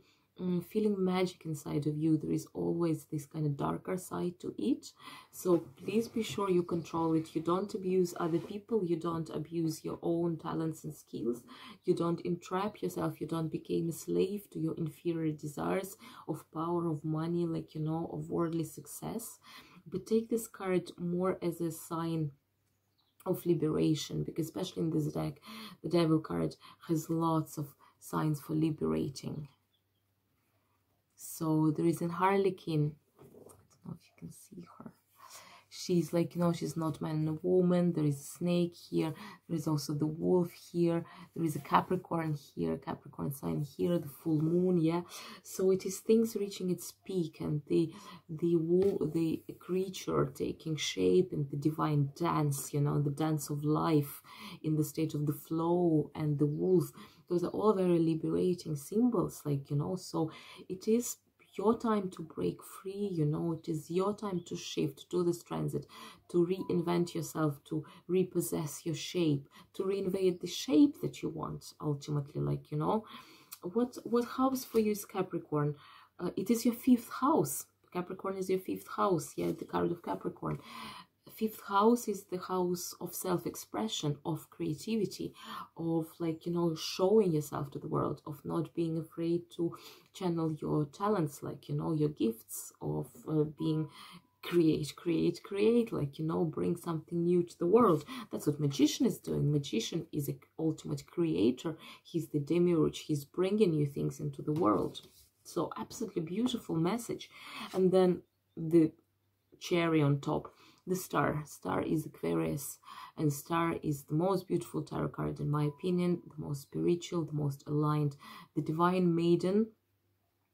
feeling magic inside of you, there is always this kind of darker side to it. So please be sure you control it. You don't abuse other people, you don't abuse your own talents and skills, you don't entrap yourself, you don't become a slave to your inferior desires of power, of money, like, you know, of worldly success. But take this card more as a sign of liberation, because especially in this deck, the Devil card has lots of signs for liberating. So there is a Harlequin. I don't know if you can see her. She's like, you know, she's not man and a woman. There is a snake here. There is also the wolf here. There is a Capricorn here, Capricorn sign here, the full moon, yeah. So it is things reaching its peak, and the creature taking shape in the divine dance, you know, the dance of life, in the state of the flow, and the wolf. Those are all very liberating symbols, like, you know. So it is your time to break free, you know, it is your time to shift, to this transit, to reinvent yourself, to repossess your shape, to reinvent the shape that you want, ultimately, like, you know. What house for you is Capricorn? It is your 5th house. Capricorn is your 5th house, yeah, the card of Capricorn. 5th house is the house of self-expression, of creativity, of, like, you know, showing yourself to the world, of not being afraid to channel your talents, like, you know, your gifts, of being create, like, you know, bring something new to the world. That's what magician is doing. Magician is an ultimate creator. He's the demiurge. He's bringing new things into the world. So absolutely beautiful message. And then the cherry on top, the star. Star is Aquarius, and star is the most beautiful tarot card, in my opinion, the most spiritual, the most aligned, the divine maiden.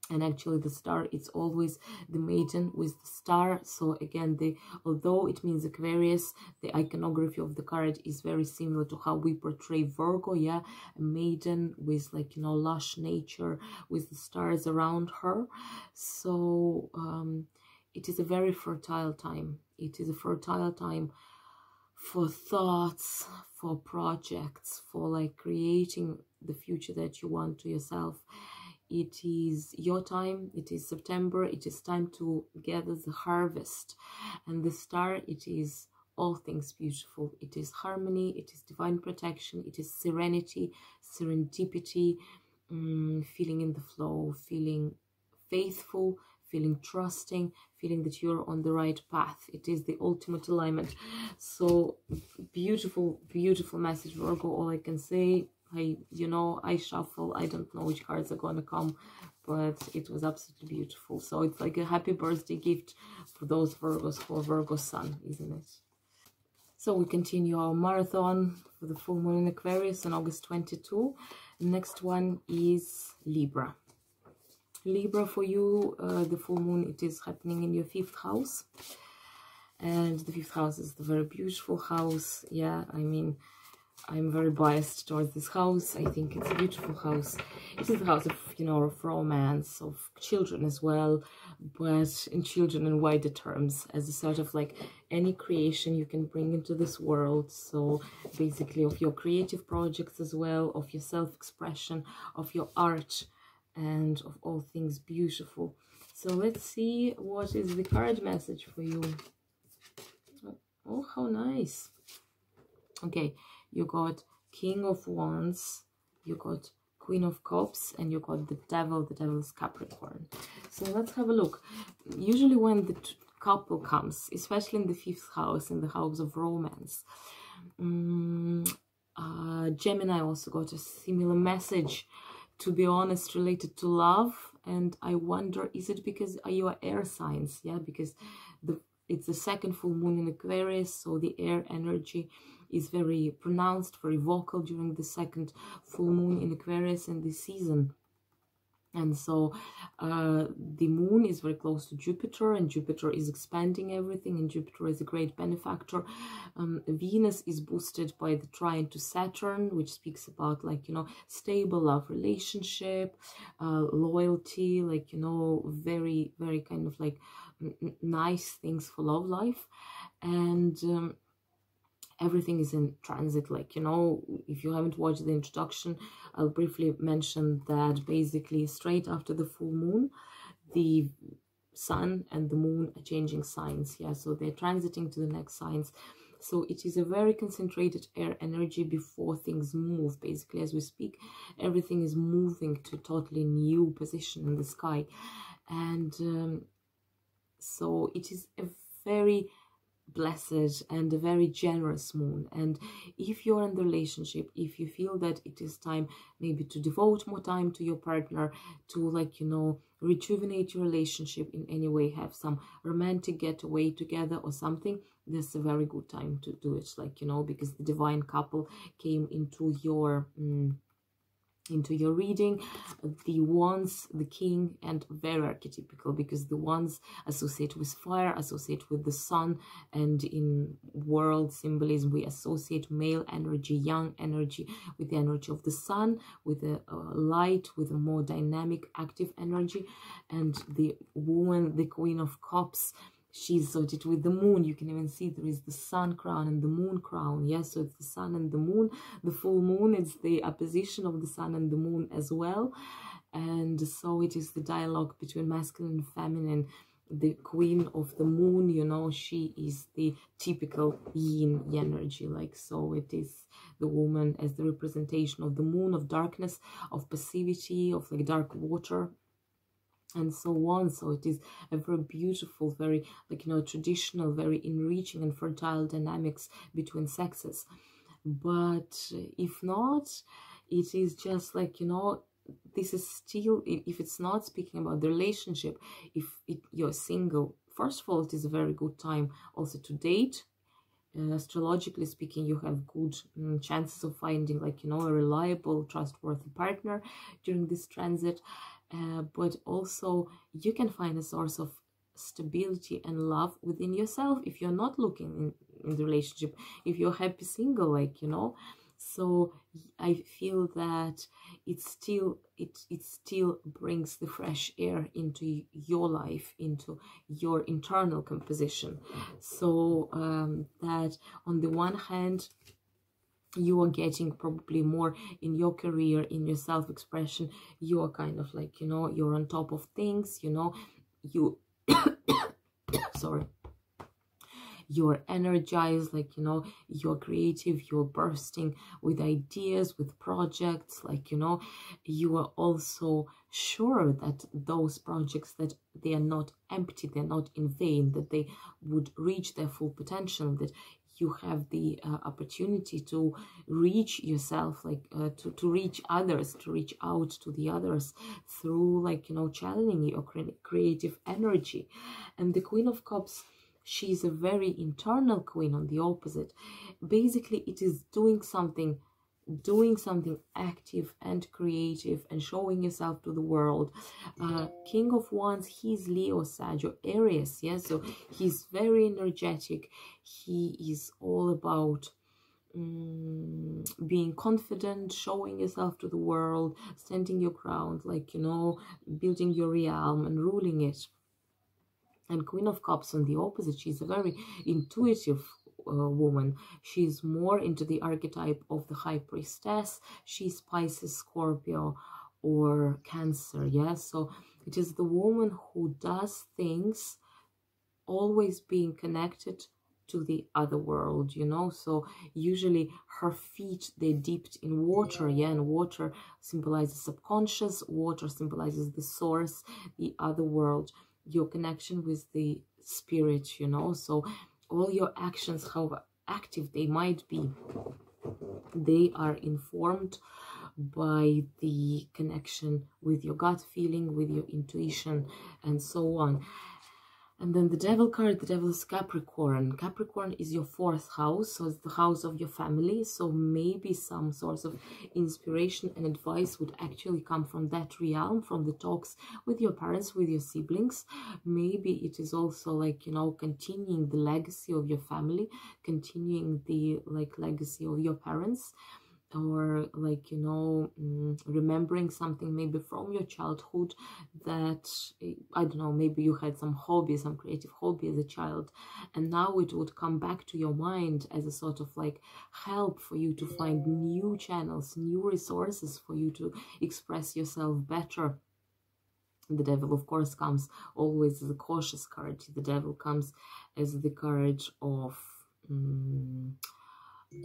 And actually the star, it's always the maiden with the star. So again, although it means Aquarius, the iconography of the card is very similar to how we portray Virgo, yeah, a maiden with, like, you know, lush nature with the stars around her. So it is a very fertile time. It is a fertile time for thoughts, for projects, for, like, creating the future that you want to yourself. It is your time. It is September. It is time to gather the harvest. And the star, it is all things beautiful. It is harmony. It is divine protection. It is serenity, serendipity, feeling in the flow, feeling faithful, feeling trusting, feeling that you're on the right path. It is the ultimate alignment. So beautiful, beautiful message, Virgo. All I can say, you know, I shuffle. I don't know which cards are gonna come, but it was absolutely beautiful. So it's like a happy birthday gift for those Virgos who are Virgo sun, isn't it? So we continue our marathon for the full moon in Aquarius on August 22. The next one is Libra. Libra, for you, the full moon, it is happening in your 5th house. And the 5th house is the very beautiful house. Yeah, I mean, I'm very biased towards this house. I think it's a beautiful house. It is the house of, you know, of romance, of children as well, but in children in wider terms, as a sort of like any creation you can bring into this world. So basically of your creative projects as well, of your self-expression, of your art, and of all things beautiful. So let's see what is the card message for you. Oh, how nice. Okay, you got King of Wands, you got Queen of Cups, and you got the Devil. The Devil's Capricorn. So let's have a look. Usually when the couple comes, especially in the 5th house, in the house of romance, Gemini also got a similar message, to be honest, related to love. And I wonder, is it because you are air signs? Yeah, because it's the 2nd full moon in Aquarius, so the air energy is very pronounced, very vocal during the 2nd full moon in Aquarius in this season. And so the moon is very close to Jupiter, and Jupiter is expanding everything, and Jupiter is a great benefactor. Venus is boosted by the trine to Saturn, which speaks about, like, you know, stable love relationship, loyalty, like, you know, very, very kind of like nice things for love life. And everything is in transit, like, you know, if you haven't watched the introduction, I'll briefly mention that basically straight after the full moon, the sun and the moon are changing signs. Yeah, so they're transiting to the next signs. So it is a very concentrated air energy before things move. Basically, as we speak, everything is moving to a totally new position in the sky. And so it is a very blessed and a very generous moon. And if you're in the relationship, if you feel that it is time maybe to devote more time to your partner, to, like, you know, rejuvenate your relationship in any way, have some romantic getaway together or something, this is a very good time to do it, like, you know, because the divine couple came into your reading. The Wands, the King, and very archetypical, because the Wands associate with fire, associate with the sun, and in world symbolism we associate male energy, young energy, with the energy of the sun, with the light, with a more dynamic, active energy. And the woman, the Queen of Cups, she's associated with the moon. You can even see there is the sun crown and the moon crown. Yes, so it's the sun and the moon. The full moon is the opposition of the sun and the moon as well. And so it is the dialogue between masculine and feminine. The Queen of the Moon, you know, she is the typical yin energy, like, so it is the woman as the representation of the moon, of darkness, of passivity, of like dark water, and so on. So it is a very beautiful, very, like, you know, traditional, very enriching and fertile dynamics between sexes. But if not, it is just like, you know, this is still, if it's not speaking about the relationship, if you're single, first of all, it is a very good time also to date. Astrologically speaking, you have good chances of finding, like, you know, a reliable, trustworthy partner during this transit. But also you can find a source of stability and love within yourself if you're not looking in the relationship, if you're happy single, like, you know. So I feel that it still brings the fresh air into your life, into your internal composition. So that on the one hand, you are getting probably more in your career, in your self-expression. You are kind of like, you know, you're on top of things, you know, you sorry, you're energized, like, you know, you're creative, you're bursting with ideas, with projects, like, you know, you are also sure that those projects, that they are not empty, they're not in vain, that they would reach their full potential, that you have the opportunity to reach yourself, like to reach others, to reach out to the others through, like, you know, channeling your creative energy. And the Queen of Cups, she's a very internal queen on the opposite. Basically, it is doing something active and creative and showing yourself to the world. King of Wands, he's Leo, Sag, Aries. Yeah, so he's very energetic. He is all about being confident, showing yourself to the world, standing your ground, like, you know, building your realm and ruling it. And Queen of Cups on the opposite, she's a very intuitive woman. She's more into the archetype of the High Priestess. She's Pisces, Scorpio, or Cancer. Yeah, so It is the woman who does things always being connected to the other world, you know. So usually her feet, they're dipped in water, yeah, and water symbolizes subconscious, water symbolizes the source, the other world, your connection with the spirit, you know. So all your actions, however active they might be, they are informed by the connection with your gut feeling, with your intuition, and so on. And then the devil card, the devil is Capricorn. Capricorn is your 4th house, so it's the house of your family. So maybe some source of inspiration and advice would actually come from that realm, from the talks with your parents, with your siblings. Maybe it is also like, you know, continuing the legacy of your family, continuing the like legacy of your parents, or like, you know, remembering something maybe from your childhood that, I don't know, maybe you had some hobby, some creative hobby as a child, and now it would come back to your mind as a sort of like help for you to find new channels, new resources for you to express yourself better. The devil, of course, comes always as a cautious card. The devil comes as the card of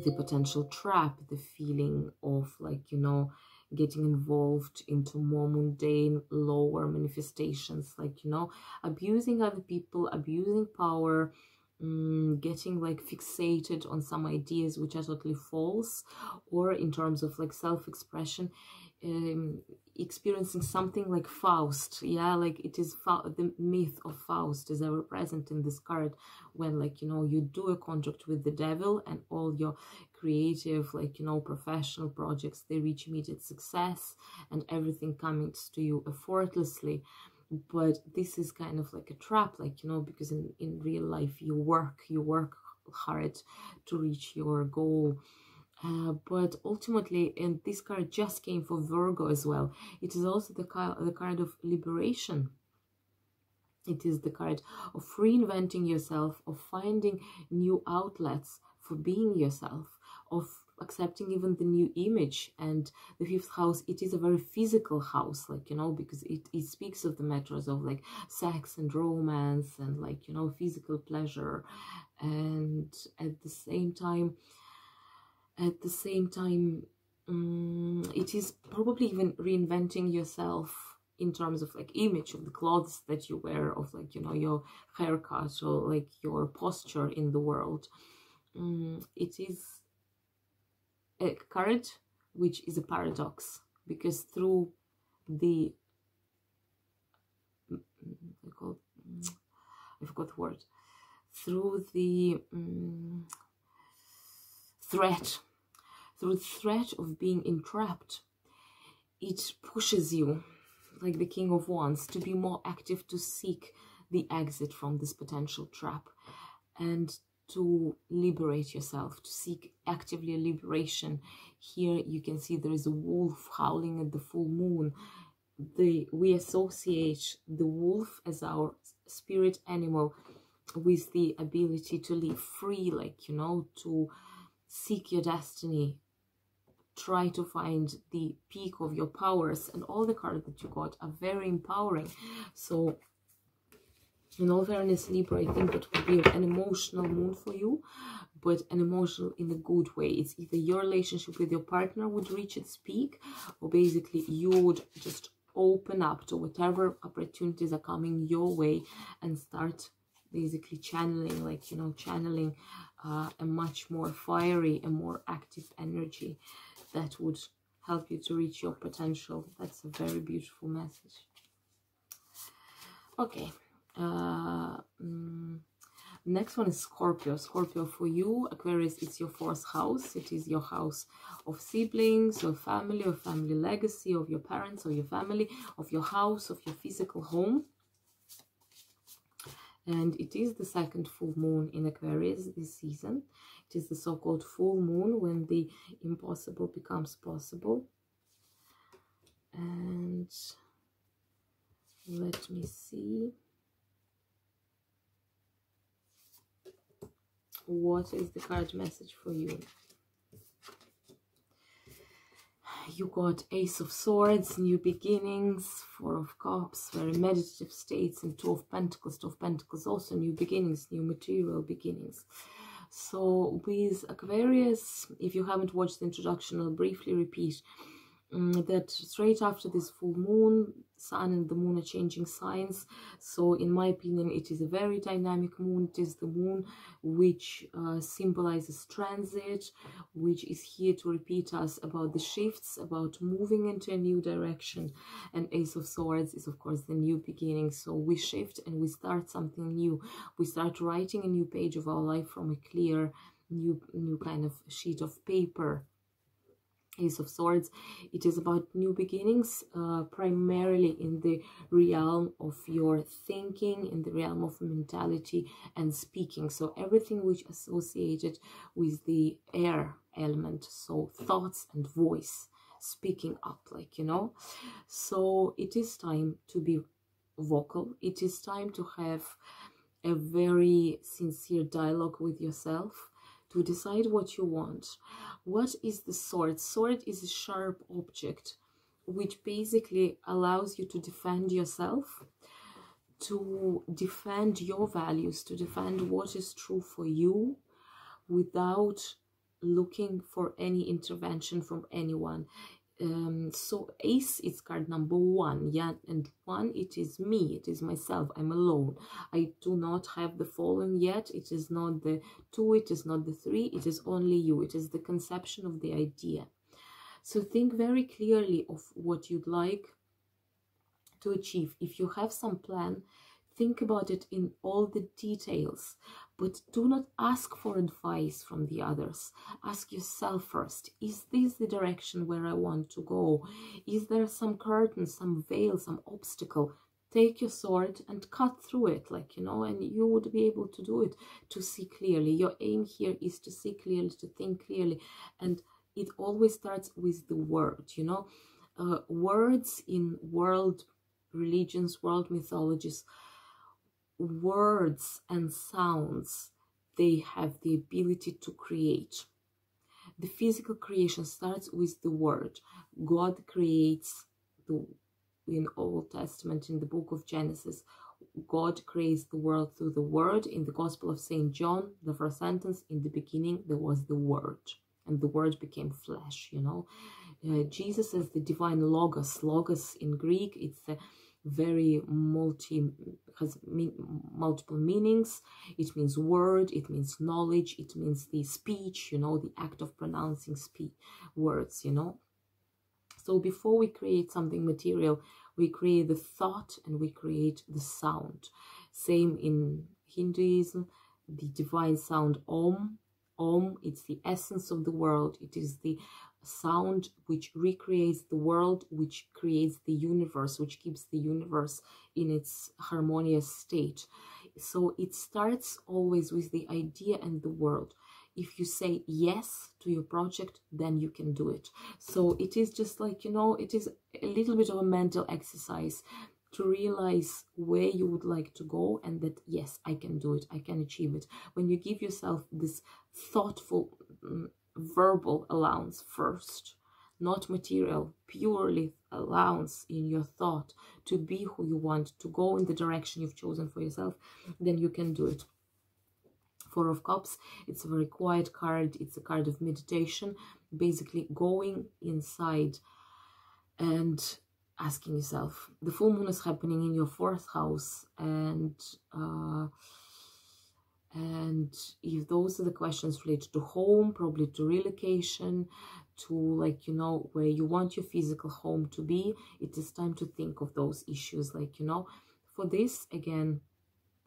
the potential trap, the feeling of like, you know, getting involved into more mundane, lower manifestations, like, you know, abusing other people, abusing power, getting like fixated on some ideas which are totally false, or in terms of like self-expression, experiencing something like Faust, yeah, like it is the myth of Faust is ever present in this card, when like, you know, you do a contract with the devil and all your creative, like, you know, professional projects, they reach immediate success and everything comes to you effortlessly. But this is kind of like a trap, like, you know, because in real life you work hard to reach your goal. But ultimately, and this card just came for Virgo as well, it is also the card of liberation. It is the card of reinventing yourself, of finding new outlets for being yourself, of accepting even the new image. And the 5th house, it is a very physical house, like, you know, because it speaks of the matters of like sex and romance and like, you know, physical pleasure. And at the same time, it is probably even reinventing yourself in terms of like image of the clothes that you wear, of like, you know, your haircut, or like your posture in the world. It is a card which is a paradox, because through the I forgot the word, through the threat of being entrapped, it pushes you, like the King of Wands, to be more active, to seek the exit from this potential trap and to liberate yourself, to seek actively liberation. Here you can see there is a wolf howling at the full moon. We associate the wolf as our spirit animal with the ability to live free, like, you know, to seek your destiny, try to find the peak of your powers. And all the cards that you got are very empowering. So in all fairness, Libra, I think that would be an emotional moon for you, but an emotional in a good way. It's either your relationship with your partner would reach its peak, or basically you would just open up to whatever opportunities are coming your way and start basically channeling, like, you know, channeling a much more fiery and more active energy that would help you to reach your potential. That's a very beautiful message. Okay. Next one is Scorpio. Scorpio, for you, Aquarius, it's your 4th house. It is your house of siblings, of family legacy, of your parents, of your family, of your house, of your physical home. And it is the 2nd full moon in Aquarius this season. It is the so-called full moon, when the impossible becomes possible. And let me see. What is the card message for you? you got Ace of Swords, new beginnings, Four of Cups, very meditative states, and Two of Pentacles. Two of Pentacles also new beginnings, new material beginnings. So with Aquarius, if you haven't watched the introduction, I'll briefly repeat that straight after this full moon, Sun and the moon are changing signs. So in my opinion, it is a very dynamic moon. It is the moon which symbolizes transit, which is here to repeat us about the shifts, about moving into a new direction. And Ace of Swords is of course the new beginning. So we shift and we start something new. We start writing a new page of our life from a clear new kind of sheet of paper. Ace of Swords, it is about new beginnings, primarily in the realm of your thinking, in the realm of mentality and speaking. So everything which is associated with the air element, so thoughts and voice, speaking up, like, you know. So it is time to be vocal. It is time to have a very sincere dialogue with yourself, to decide what you want. What is the sword? Sword is a sharp object which basically allows you to defend yourself, to defend your values, to defend what is true for you without looking for any intervention from anyone. So Ace is card number 1, yeah, and 1, it is me, it is myself, I'm alone. I do not have the following yet. It is not the 2, it is not the 3, it is only you. It is the conception of the idea. So think very clearly of what you'd like to achieve. If you have some plan, think about it in all the details, but do not ask for advice from the others. Ask yourself first, is this the direction where I want to go? Is there some curtain, some veil, some obstacle? Take your sword and cut through it, like, you know, and you would be able to do it, to see clearly. Your aim here is to see clearly, to think clearly, and it always starts with the word, you know. Words in world religions, world mythologies, words and sounds, they have the ability to create. The physical creation starts with the word. God creates in Old Testament, in the book of Genesis, God creates the world through the word. In the Gospel of St. John, the first sentence, in the beginning there was the word, and the word became flesh, you know. Jesus as the divine logos. Logos in Greek, it's a very has multiple meanings. It means word, it means knowledge, it means the speech, you know, the act of pronouncing words, you know. So before we create something material, we create the thought and we create the sound. Same in Hinduism, the divine sound Om. Om, it's the essence of the world. It is the sound which recreates the world, which creates the universe, which keeps the universe in its harmonious state. So it starts always with the idea and the world. If you say yes to your project, then you can do it. So it is just like, you know, it is a little bit of a mental exercise to realize where you would like to go, and that, yes, I can do it, I can achieve it. When you give yourself this thoughtful, verbal allowance first, not material, purely allowance in your thought to be who you want, to go in the direction you've chosen for yourself, then you can do it. Four of Cups, it's a very quiet card. It's a card of meditation, basically going inside and asking yourself. The full moon is happening in your 4th house, and if those are the questions related to home, probably to relocation, to, like, you know, where you want your physical home to be, it is time to think of those issues, like, you know. For this, again,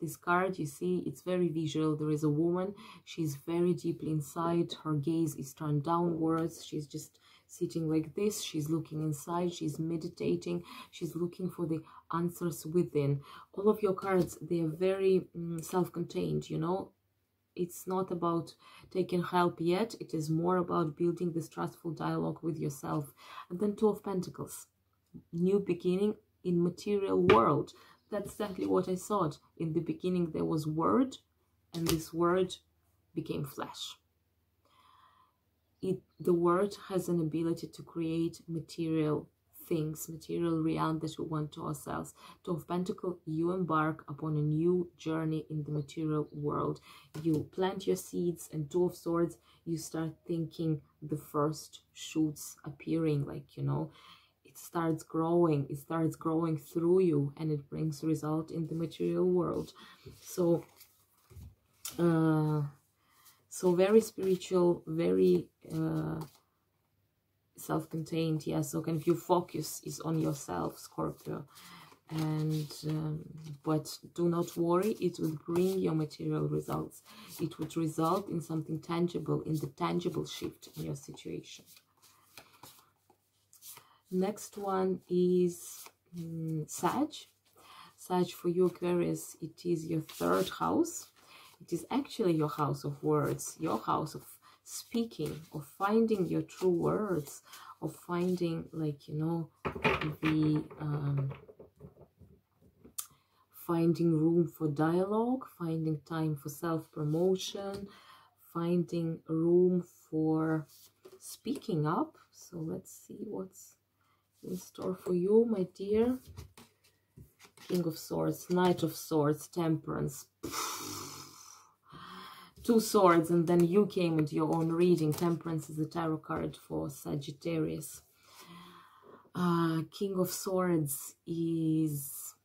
this card, you see, it's very visual. There is a woman, she's very deeply inside, her gaze is turned downwards, she's just sitting like this, she's looking inside, she's meditating, she's looking for the answers within. All of your cards, they are very self-contained, you know. It's not about taking help yet, it is more about building this trustful dialogue with yourself. And then Two of Pentacles, new beginning in material world. That's exactly what I thought. In the beginning there was word, and this word became flesh. the word has an ability to create material things, material realm that we want to ourselves. Two of Pentacles, you embark upon a new journey in the material world. You plant your seeds, and Two of Swords, you start thinking the first shoots appearing, like, you know, it starts growing through you, and it brings result in the material world. So so very spiritual, very self-contained. Yeah, so kind of your focus is on yourself, Scorpio, and but do not worry, it will bring your material results. It would result in something tangible, in the tangible shift in your situation. Next one is Sag. Sag, for you, Aquarius, it is your 3rd house. It is actually your house of words, your house of speaking, of finding your true words, of finding, like, you know, the finding room for dialogue, finding time for self-promotion, finding room for speaking up. So let's see what's in store for you, my dear. King of Swords, Knight of Swords, Temperance. 2 swords, and then you came into your own reading. Temperance is a tarot card for Sagittarius. King of Swords is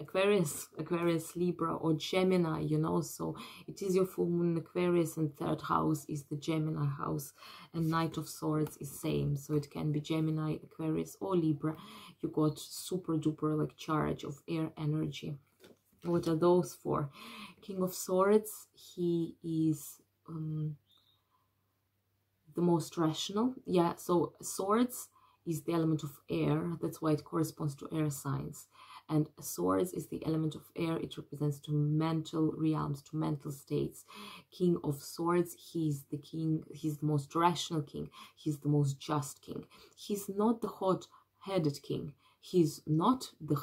Aquarius, Libra, or Gemini, you know. So it is your full moon in Aquarius, and 3rd house is the Gemini house, and Knight of Swords is same. So it can be Gemini, Aquarius, or Libra. You got super duper like charge of air energy. What are those for? King of Swords, he is the most rational. Yeah, so swords is the element of air. That's why it corresponds to air signs. And swords is the element of air. It represents to mental realms, to mental states. King of Swords, he's the king. He's the most rational king. He's the most just king. He's not the hot-headed king. He's not the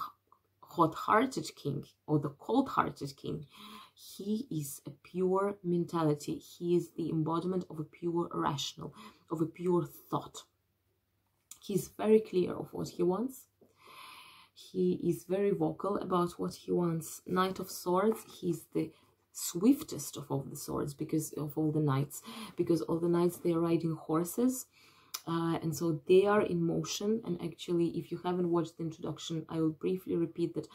hot-hearted king or the cold-hearted king. He is a pure mentality. He is the embodiment of a pure rational, of a pure thought. He's very clear of what he wants. He is very vocal about what he wants. Knight of Swords, he's the swiftest of all the swords, because of all the knights, because all the knights, they're riding horses. And so they are in motion. And actually, if you haven't watched the introduction, I will briefly repeat that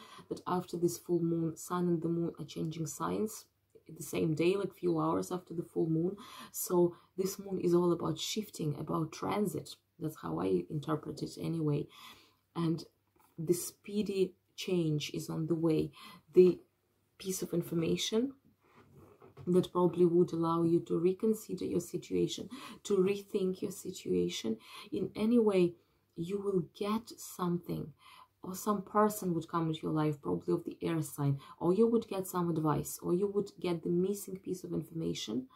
after this full moon, Sun and the Moon are changing signs the same day, like few hours after the full moon. So this moon is all about shifting, about transit. That's how I interpret it anyway. And the speedy change is on the way. The piece of information that probably would allow you to reconsider your situation, to rethink your situation. In any way, you will get something, or some person would come into your life, probably of the air sign, or you would get some advice, or you would get the missing piece of information,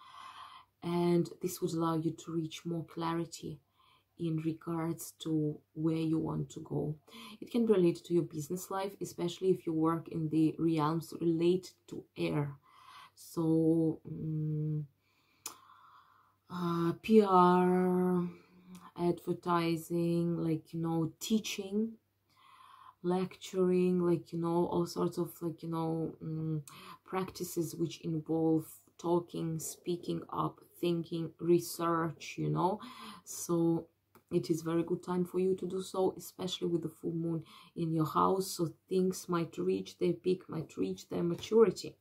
and this would allow you to reach more clarity in regards to where you want to go. It can relate to your business life, especially if you work in the realms related to air. So PR, advertising, like, you know, teaching, lecturing, like, you know, all sorts of, like, you know, practices which involve talking, speaking up, thinking, research, you know. So it is very good time for you to do so, especially with the full moon in your house. So things might reach their peak, might reach their maturity.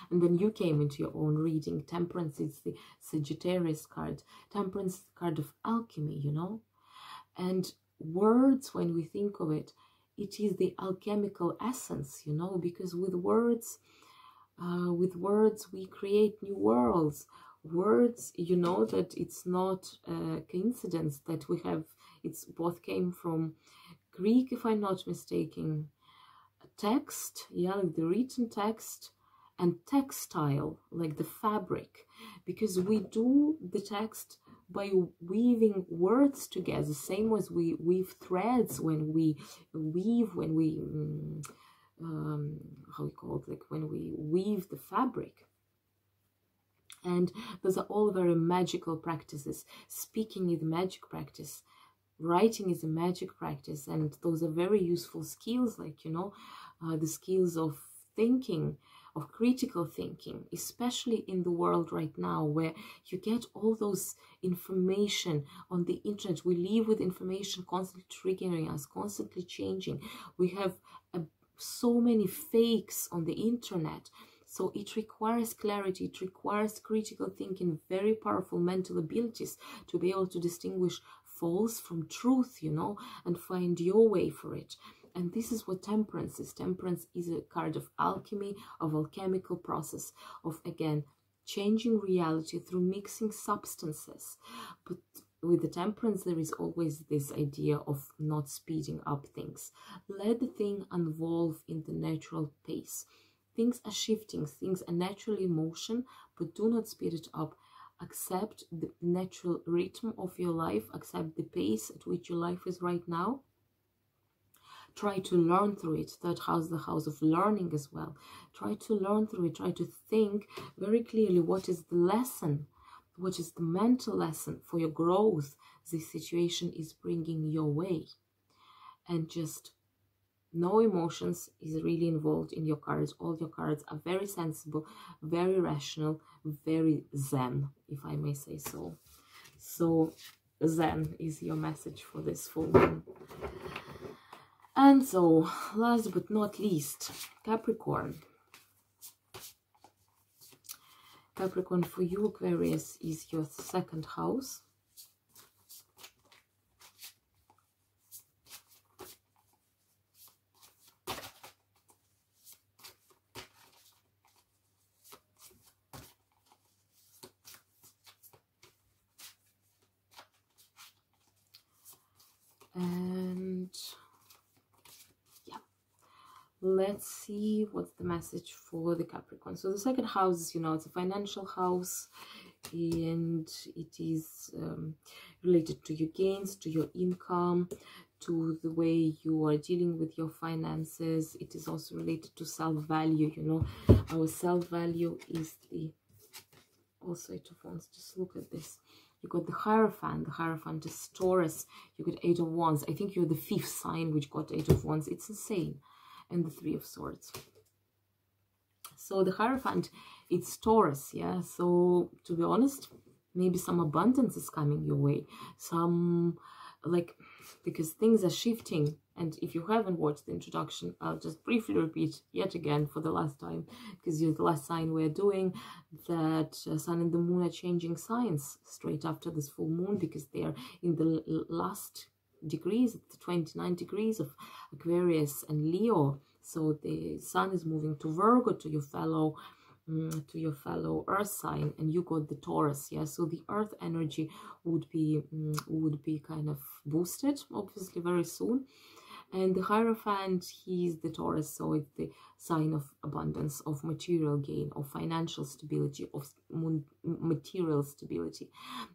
And then you came into your own reading. Temperance is the Sagittarius card. Temperance is the card of alchemy, you know. And words, when we think of it, it is the alchemical essence, you know, because with words we create new worlds. Words, you know, that it's not a coincidence that we have, it's both came from Greek, if I'm not mistaken, text, yeah, like the written text, and textile, like the fabric, because we do the text by weaving words together, same as we weave threads when we weave, when we how we call it, like when we weave the fabric. And those are all very magical practices. Speaking is a magic practice. Writing is a magic practice. And those are very useful skills, like, you know, the skills of thinking, of critical thinking, especially in the world right now where you get all those information on the internet. We live with information constantly triggering us, constantly changing. We have so many fakes on the internet. So it requires clarity, it requires critical thinking, very powerful mental abilities to be able to distinguish false from truth, you know, and find your way for it. And this is what temperance is. Temperance is a card of alchemy, of alchemical process, of, again, changing reality through mixing substances. But with the temperance, there is always this idea of not speeding up things. Let the thing unvolve in the natural pace. Things are shifting, things are naturally in motion, but do not speed it up. Accept the natural rhythm of your life, accept the pace at which your life is right now. Try to learn through it. Third house, the house of learning as well. Try to learn through it. Try to think very clearly what is the lesson, what is the mental lesson for your growth this situation is bringing your way. And just no emotions is really involved in your cards. All your cards are very sensible, very rational, very zen, if I may say so. So zen is your message for this full moon. And so, last but not least, Capricorn. Capricorn, for you, Aquarius, is your second house. And yeah, let's see what's the message for the Capricorn. So the second house, you know, it's a financial house, and it is related to your gains, to your income, to the way you are dealing with your finances. It is also related to self-value. You know, our self-value is the also Eight of Wands. Just look at this. You got the Hierophant. The Hierophant is Taurus. You got Eight of Wands. I think you're the 5th sign which got Eight of Wands. It's insane. And the Three of Swords. So the Hierophant, it's Taurus, yeah. So to be honest, maybe some abundance is coming your way. Some, like, because things are shifting. And if you haven't watched the introduction, I'll just briefly repeat yet again for the last time, because you're the last sign we're doing, that Sun and the Moon are changing signs straight after this full moon, because they are in the last degrees, the 29 degrees of Aquarius and Leo. So the Sun is moving to Virgo, to your fellow earth sign, and you got the Taurus, yeah. So the earth energy would be kind of boosted, obviously, very soon. And the Hierophant, he's the Taurus, so it's the sign of abundance, of material gain, of financial stability, of material stability.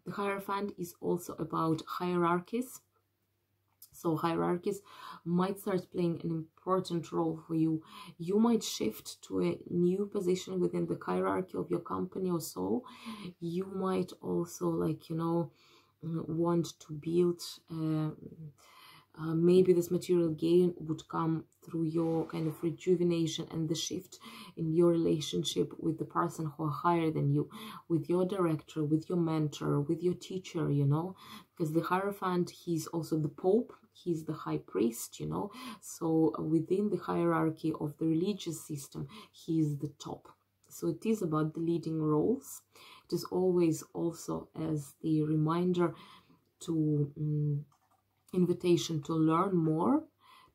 The Hierophant is also about hierarchies. So hierarchies might start playing an important role for you. You might shift to a new position within the hierarchy of your company or so. You might also, like, you know, want to build... maybe this material gain would come through your kind of rejuvenation and the shift in your relationship with the person who are higher than you, with your director, with your mentor, with your teacher, you know, because the Hierophant, he's also the Pope, he's the High Priest, you know, so within the hierarchy of the religious system, he's the top. So it is about the leading roles. It is always also as the reminder to... invitation to learn more,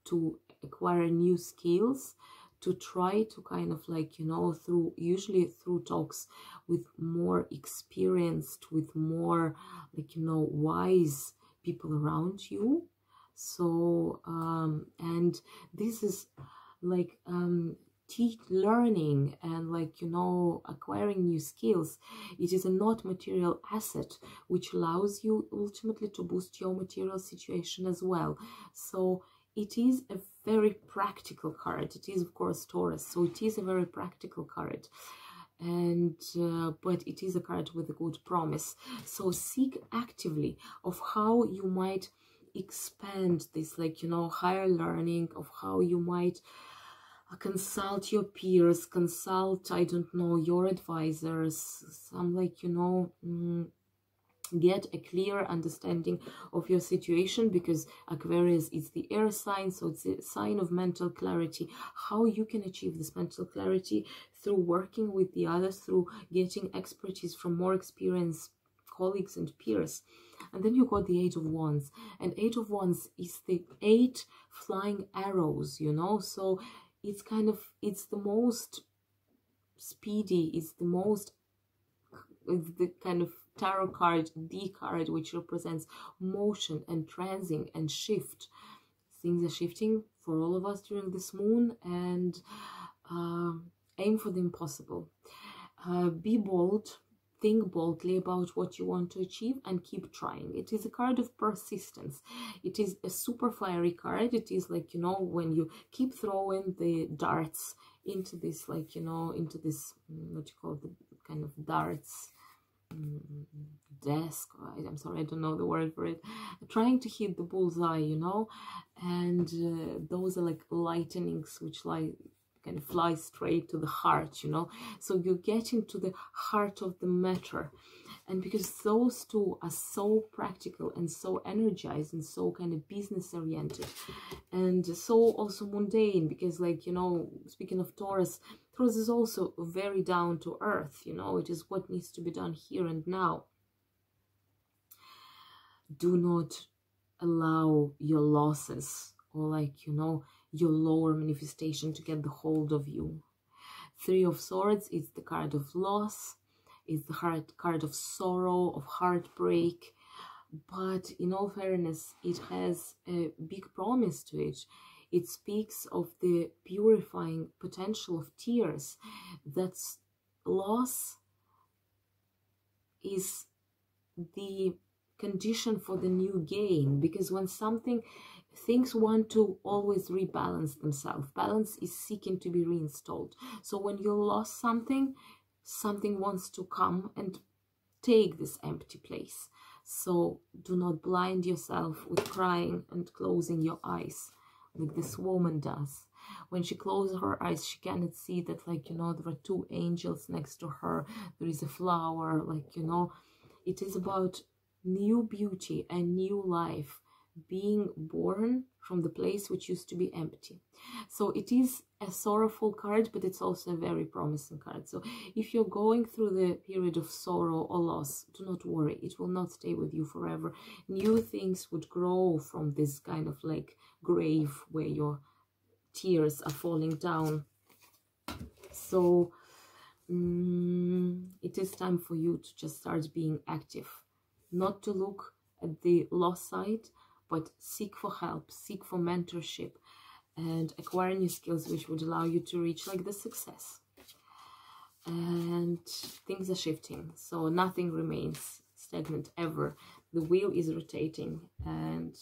to acquire new skills, to try to kind of, like, you know, usually through talks with more experienced, with more, like, you know, wise people around you. So and this is like learning and, like, you know, acquiring new skills. It is a not material asset which allows you ultimately to boost your material situation as well. So it is a very practical card. It is, of course, Taurus, so it is a very practical card. and but it is a card with a good promise. So seek actively of how you might expand this, like, you know, higher learning, of how you might consult your peers, consult, I don't know, your advisors, some, like, you know, get a clear understanding of your situation, because Aquarius is the air sign, so it's a sign of mental clarity. How you can achieve this mental clarity? Through working with the others, through getting expertise from more experienced colleagues and peers. And then you got the Eight of Wands, and Eight of Wands is the 8 flying arrows, you know, so it's kind of, it's the most speedy, it's the kind of tarot card, the card, which represents motion and transing and shift. Things are shifting for all of us during this moon, and aim for the impossible. Be bold, think boldly about what you want to achieve, and keep trying. It is a card of persistence. It is a super fiery card. It is like, you know, when you keep throwing the darts into this, like, you know, into this, what you call the kind of darts desk, I'm sorry, I don't know the word for it, trying to hit the bullseye, you know, and those are like lightnings which kind of fly straight to the heart, you know, so you get into the heart of the matter. And because those two are so practical and so energized and so kind of business oriented, and so also mundane, because, like, you know, speaking of Taurus, Taurus is also very down to earth, you know, it is what needs to be done here and now. Do not allow your losses, or, like, you know, your lower manifestation to get the hold of you. Three of Swords is the card of loss, is the card of sorrow, of heartbreak, but in all fairness, it has a big promise to it. It speaks of the purifying potential of tears. That's loss is the condition for the new gain, because when things want to always rebalance themselves. Balance is seeking to be reinstalled. So when you lost something wants to come and take this empty place. So do not blind yourself with crying and closing your eyes, like this woman does. When she closes her eyes, she cannot see that, like, you know, there are 2 angels next to her. There is a flower, like, you know. It is about new beauty and new life being born from the place which used to be empty. So it is a sorrowful card, but it's also a very promising card. So if you're going through the period of sorrow or loss, do not worry, it will not stay with you forever. New things would grow from this kind of like grave where your tears are falling down. So it is time for you to just start being active, not to look at the lost side, but seek for help, seek for mentorship, and acquire new skills which would allow you to reach like the success. And things are shifting, so nothing remains stagnant ever. The wheel is rotating, and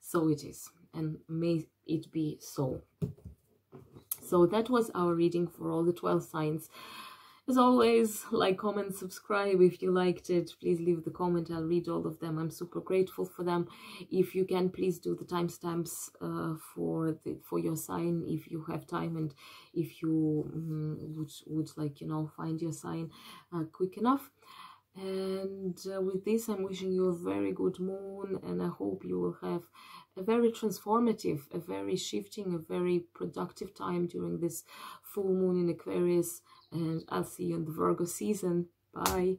so it is, and may it be so. So that was our reading for all the 12 signs. As always, like, comment, subscribe if you liked it. Please leave the comment. I'll read all of them. I'm super grateful for them. If you can, please do the timestamps for your sign if you have time, and if you would like, you know, find your sign quick enough. And with this, I'm wishing you a very good moon, and I hope you will have a very transformative, a very shifting, a very productive time during this full moon in Aquarius. And I'll see you in the Virgo season. Bye.